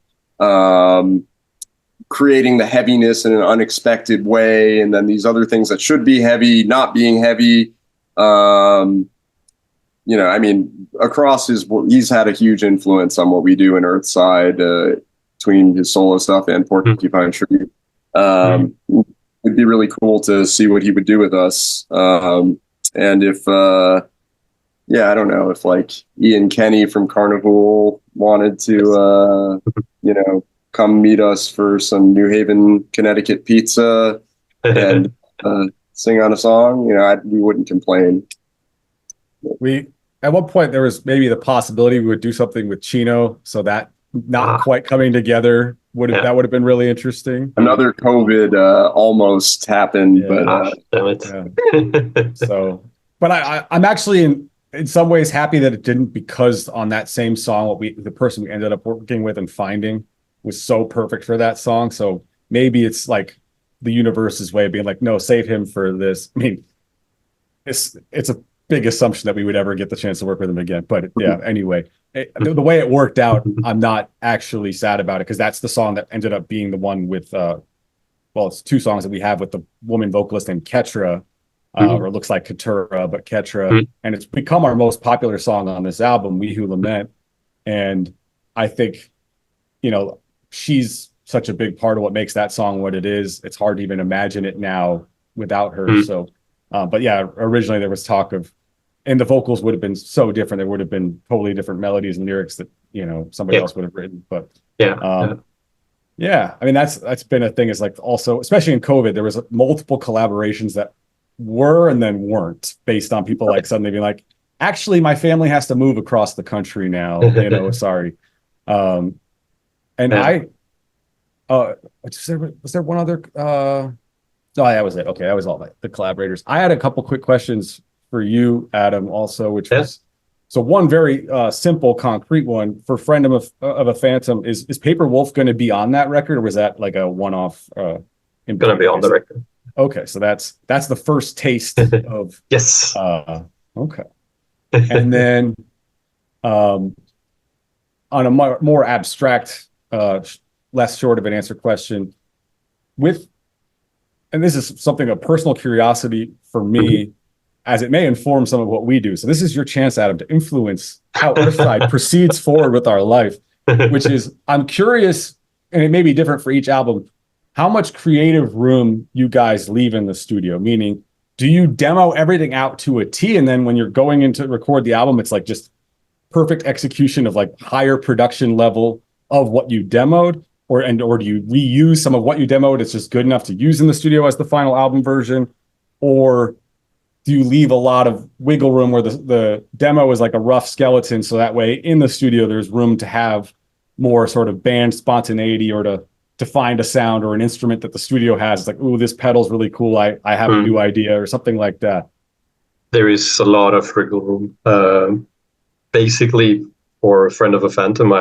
creating the heaviness in an unexpected way. And then these other things that should be heavy, not being heavy. Across he's had a huge influence on what we do in Earthside, between his solo stuff and Porcupine Tree. It'd be really cool to see what he would do with us. And if, I don't know, if like Ian Kenny from Carnival wanted to, come meet us for some New Haven, Connecticut pizza and sing on a song, we wouldn't complain. At one point there was maybe the possibility we would do something with Chino, so that not quite coming together that would have been really interesting. Another COVID almost happened, but I'm actually in some ways happy that it didn't, because on that same song, the person we ended up working with and finding was so perfect for that song. So maybe it's like the universe's way of being like, no, save him for this. I mean, it's a big assumption that we would ever get the chance to work with him again. But anyway, the way it worked out, I'm not actually sad about it, because that's the song that ended up being the one with, it's two songs that we have with the woman vocalist named Ketra, or it looks like Keturah, but Ketra. And it's become our most popular song on this album, We Who Lament. And I think, she's such a big part of what makes that song what it is. It's hard to even imagine it now without her. So, originally there was talk of, and the vocals would have been so different. There would have been totally different melodies and lyrics that, somebody else would have written. But I mean, that's been a thing, is like, also, especially in COVID, there was multiple collaborations that were and then weren't, based on people like suddenly being like, actually, my family has to move across the country now, sorry. Was there one other, that was it. Okay. That was all the collaborators. I had a couple quick questions for you, Adam, also, which was, so one very simple, concrete one for Friend of a Phantom. Is Paper Wolf going to be on that record, or was that like a one-off? Going to be on the record. Okay, so that's the first taste of yes. Okay, and then on a more abstract less short of an answer question. And this is something of personal curiosity for me, as it may inform some of what we do. So this is your chance, Adam, to influence how Earthside proceeds forward with our life, which is, I'm curious, and it may be different for each album, how much creative room you guys leave in the studio, meaning, do you demo everything out to a T, and then when you're going in to record the album, it's like just perfect execution of like higher production level of what you demoed? Or do you reuse some of what you demoed? It's just good enough to use in the studio as the final album version? Or do you leave a lot of wiggle room where the demo is like a rough skeleton, so that way in the studio there's room to have more sort of band spontaneity, or to find a sound or an instrument that the studio has? It's like, ooh, this pedal's really cool. I have a new idea, or something like that. There is a lot of wiggle room. Basically, for a friend of a phantom,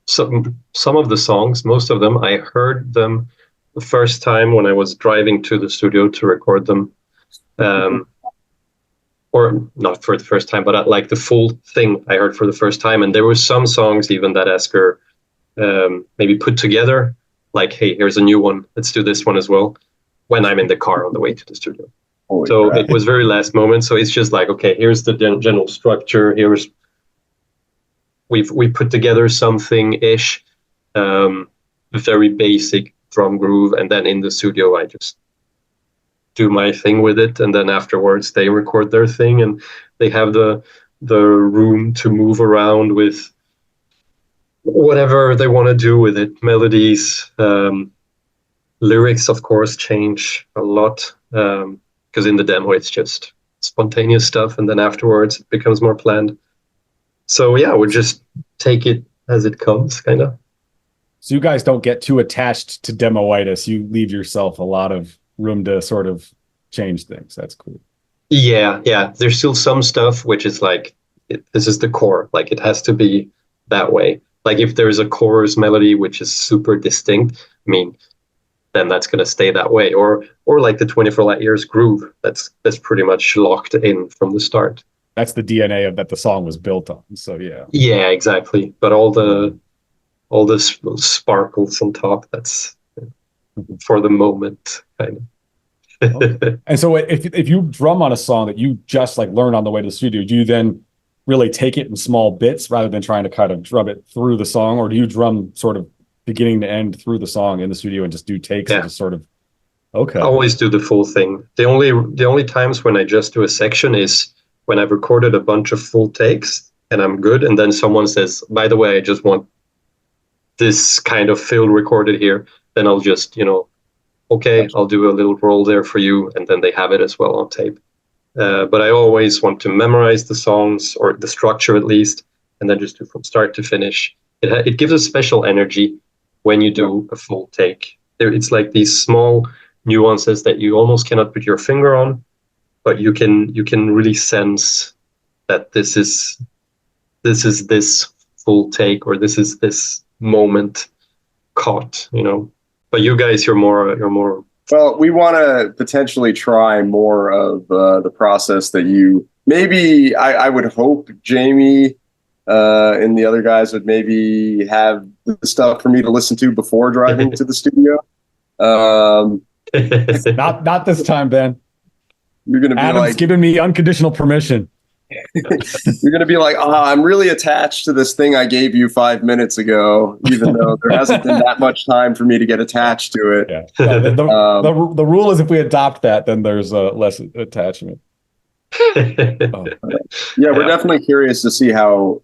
some of the songs, most of them, I heard them the first time when I was driving to the studio to record them. Or not for the first time, but like the full thing I heard for the first time. And there were some songs even that Asker maybe put together, like, hey, here's a new one, let's do this one as well, when I'm in the car on the way to the studio. So it was very last moment. So it's just like, okay, here's the general structure. We put together something-ish, very basic drum groove, and then in the studio I just do my thing with it, and then afterwards they record their thing, and they have the room to move around with whatever they want to do with it. Melodies, lyrics, of course, change a lot, because in the demo it's just spontaneous stuff, and then afterwards it becomes more planned. So yeah, we just take it as it comes, kind of. So you guys don't get too attached to demoitis. You leave yourself a lot of room to sort of change things. That's cool. Yeah. There's still some stuff which is like, this is the core. Like, it has to be that way. Like, if there's a chorus melody which is super distinct, I mean, then that's going to stay that way. Or like the 24 Light Years groove, that's pretty much locked in from the start. That's the DNA of that the song was built on. So yeah. Yeah, exactly. But all the sparkles on top, that's for the moment, kind of. Okay. And so if you drum on a song that you just like learned on the way to the studio, do you then really take it in small bits rather than trying to kind of drum it through the song? Or do you drum sort of beginning to end through the song in the studio and just do takes and just sort of, okay. I always do the full thing. The only times when I just do a section is when I've recorded a bunch of full takes and I'm good, and then someone says, by the way, I just want this kind of fill recorded here, then I'll just, okay, I'll do a little roll there for you, and then they have it as well on tape. But I always want to memorize the songs, or the structure at least, and then just do from start to finish. It gives a special energy when you do a full take. It's like these small nuances that you almost cannot put your finger on, but you can really sense that this is this full take, or this is this moment caught, But you guys, you're more. Well, we want to potentially try more of the process that you maybe. I would hope Jamie and the other guys would maybe have the stuff for me to listen to before driving to the studio. Not this time, Ben. You're going to be Adam's giving me unconditional permission. You're going to be like, I'm really attached to this thing I gave you 5 minutes ago, even though there hasn't been that much time for me to get attached to it. Yeah. The rule is if we adopt that, then there's less attachment. Yeah, we're definitely curious to see how,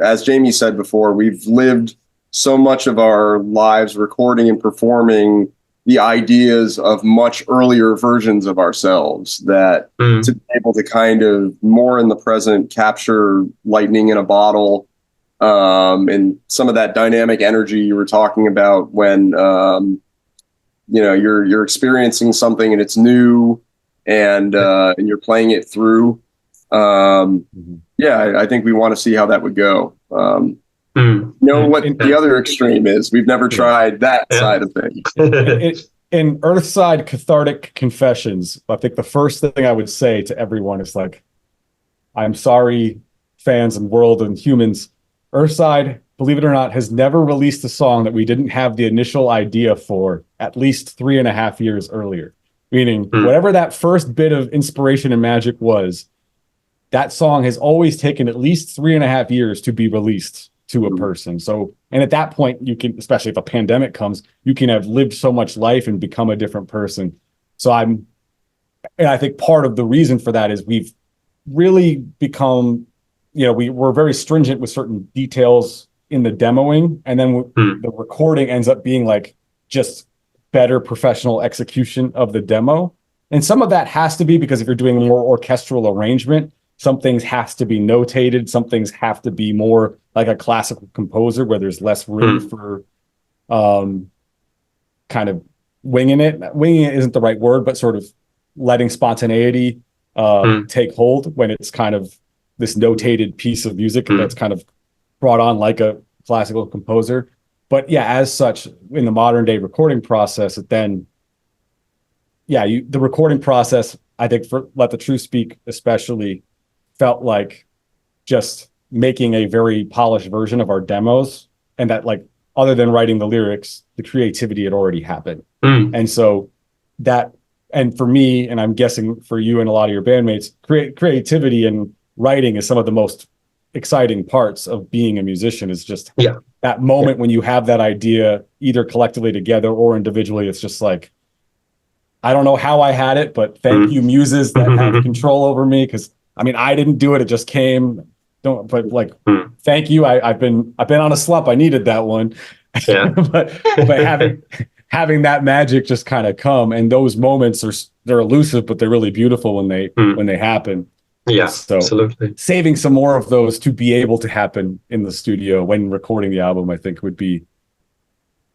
as Jamie said before, we've lived so much of our lives recording and performing the ideas of much earlier versions of ourselves, that to be able to kind of more in the present capture lightning in a bottle, and some of that dynamic energy you were talking about when you're experiencing something and it's new, and you're playing it through. Yeah, I think we want to see how that would go. What the other extreme is. We've never tried that side of things. In Earthside Cathartic Confessions, I think the first thing I would say to everyone is like, I'm sorry, fans and world and humans, Earthside believe it or not, has never released a song that we didn't have the initial idea for at least 3.5 years earlier. Meaning, whatever that first bit of inspiration and magic was, that song has always taken at least 3.5 years to be released to a person. So, and at that point, you can, especially if a pandemic comes, you can have lived so much life and become a different person. So and I think part of the reason for that is we've really become, we're very stringent with certain details in the demoing, and then the recording ends up being like just better professional execution of the demo. And some of that has to be because if you're doing more orchestral arrangement, some things has to be notated, some things have to be more like a classical composer where there's less room for kind of winging it. Winging it isn't the right word, but sort of letting spontaneity take hold when it's kind of this notated piece of music that's kind of brought on like a classical composer. But yeah, as such, in the modern day recording process, the recording process, I think for Let the Truth Speak especially, felt like just making a very polished version of our demos, and that like other than writing the lyrics, the creativity had already happened. And so that, and for me, and I'm guessing for you and a lot of your bandmates, creativity and writing is some of the most exciting parts of being a musician, is just that moment when you have that idea, either collectively together or individually. It's just like, I don't know how I had it, but thank you, muses that have control over me. Because I mean, I didn't do it; it just came. Thank you. I've been on a slump. I needed that one. but having that magic just kind of come, and those moments they're elusive, but they're really beautiful when they happen. Yeah, so absolutely. Saving some more of those to be able to happen in the studio when recording the album, I think would be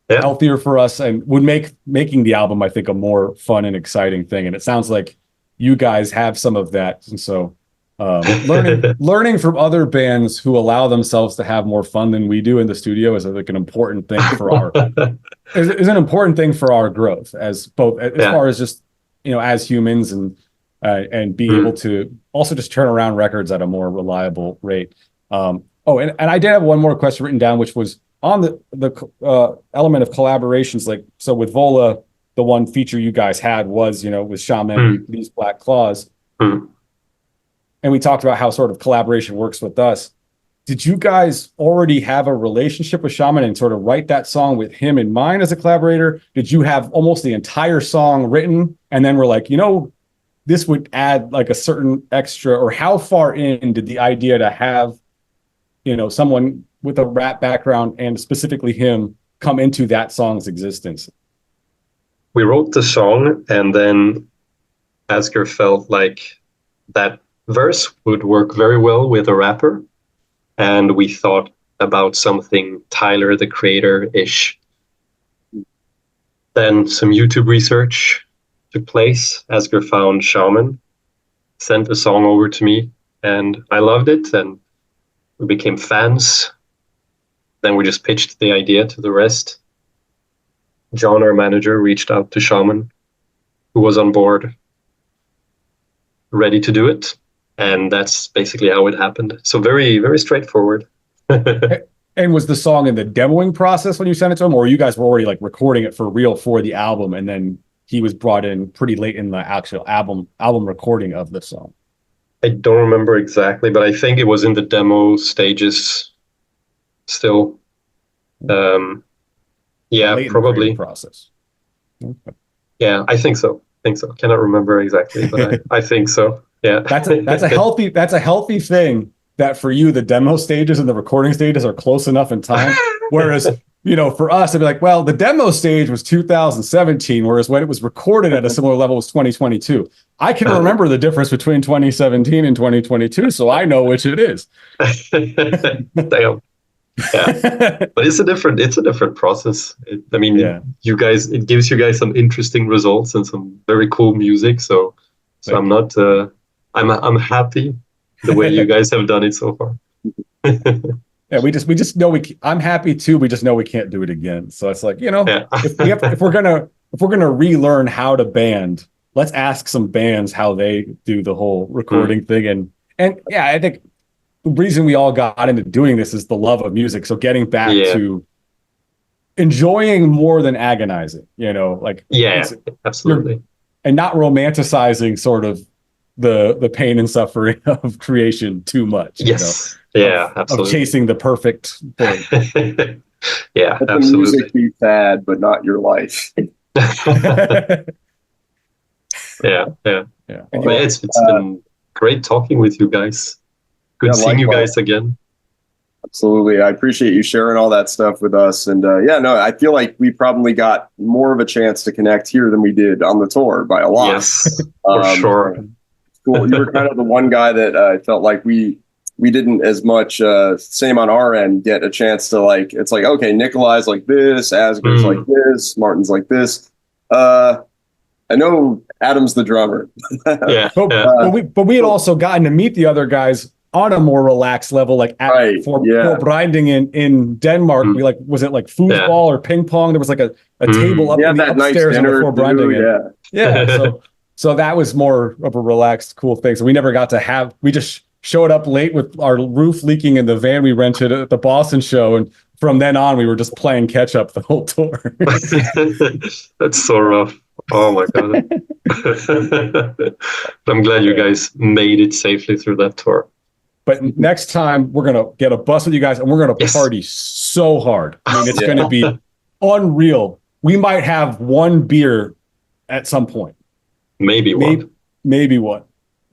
healthier for us, and would make making the album, I think, a more fun and exciting thing. And it sounds like you guys have some of that. And so learning from other bands who allow themselves to have more fun than we do in the studio is like an important thing for our is an important thing for our growth as both as far as just as humans, and be able to also just turn around records at a more reliable rate. And I did have one more question written down, which was on the element of collaborations. Like, so with VOLA, the one feature you guys had was, with Shaman, These Black Claws. And we talked about how sort of collaboration works with us. Did you guys already have a relationship with Shaman and sort of write that song with him in mind as a collaborator? Did you have almost the entire song written and then we're like, this would add like a certain extra, or how far in did the idea to have, someone with a rap background and specifically him come into that song's existence? We wrote the song, and then Asger felt like that verse would work very well with a rapper. And we thought about something Tyler, the Creator-ish. Then some YouTube research took place. Asger found Shaman, sent the song over to me, and I loved it, and we became fans. Then we just pitched the idea to the rest. John, our manager, reached out to Shaman, who was on board, ready to do it, and that's basically how it happened. So very, very straightforward. And was the song in the demoing process when you sent it to him, or you guys were already like recording it for real for the album, and then he was brought in pretty late in the actual album recording of the song? I don't remember exactly, but I think it was in the demo stages still. Late probably. Process. Okay. Yeah, I think so. Cannot remember exactly, but I think so. Yeah. That's a healthy thing, that for you, the demo stages and the recording stages are close enough in time. Whereas, for us, it'd be like, well, the demo stage was 2017, whereas when it was recorded at a similar level was 2022. I can remember the difference between 2017 and 2022, so I know which it is. Damn. Yeah, but it's a different process. You guys, it gives you guys some interesting results and some very cool music. So I'm not, I'm happy the way you guys have done it so far. Yeah, we just know I'm happy too. We just know we can't do it again. So it's like, if we're gonna relearn how to band, let's ask some bands how they do the whole recording thing. And yeah, I think reason we all got into doing this is the love of music. So getting back Yeah. to enjoying more than agonizing, like Yeah, absolutely. and not romanticizing sort of the pain and suffering of creation too much. Yes. Yeah, of absolutely. chasing the perfect thing. Yeah, Let the absolutely. music be sad, but not your life. Yeah. Yeah. But it's been great talking with you guys. Good seeing you likewise. guys again. Absolutely. I appreciate you sharing all that stuff with us. And I feel like we probably got more of a chance to connect here than we did on the tour by a lot. Yes, for sure. Cool. You were kind of the one guy that I felt like we didn't as much, same on our end, get a chance to like, it's like, okay, Nikolai's like this, Asger's like this, Martin's like this. I know Adam's the drummer. Yeah. But we had also gotten to meet the other guys on a more relaxed level, like for Collaborating in Denmark. We was it like foosball or ping pong? There was like a table up in the upstairs on the Collaborating. Yeah. So that was more of a relaxed, cool thing. So we never got to we just showed up late with our roof leaking in the van we rented at the Boston show. And from then on, we were just playing catch up the whole tour. That's so rough. Oh my God. I'm glad you guys made it safely through that tour. But next time we're going to get a bus with you guys and we're going to party so hard. I mean, it's going to be unreal. We might have one beer at some point. Maybe one. Maybe one.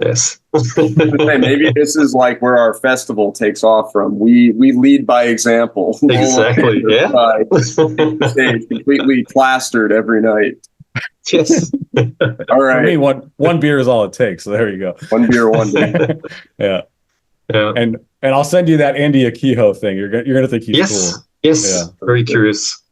Yes. Maybe this is like where our festival takes off from. We lead by example. Exactly. Yeah. Stage completely plastered every night. Yes. All right. For me, one beer is all it takes. So there you go. One beer, one day. Yeah. Yeah. And I'll send you that Andy Akiho thing. You're gonna think he's cool. Yes. Yeah. Very curious.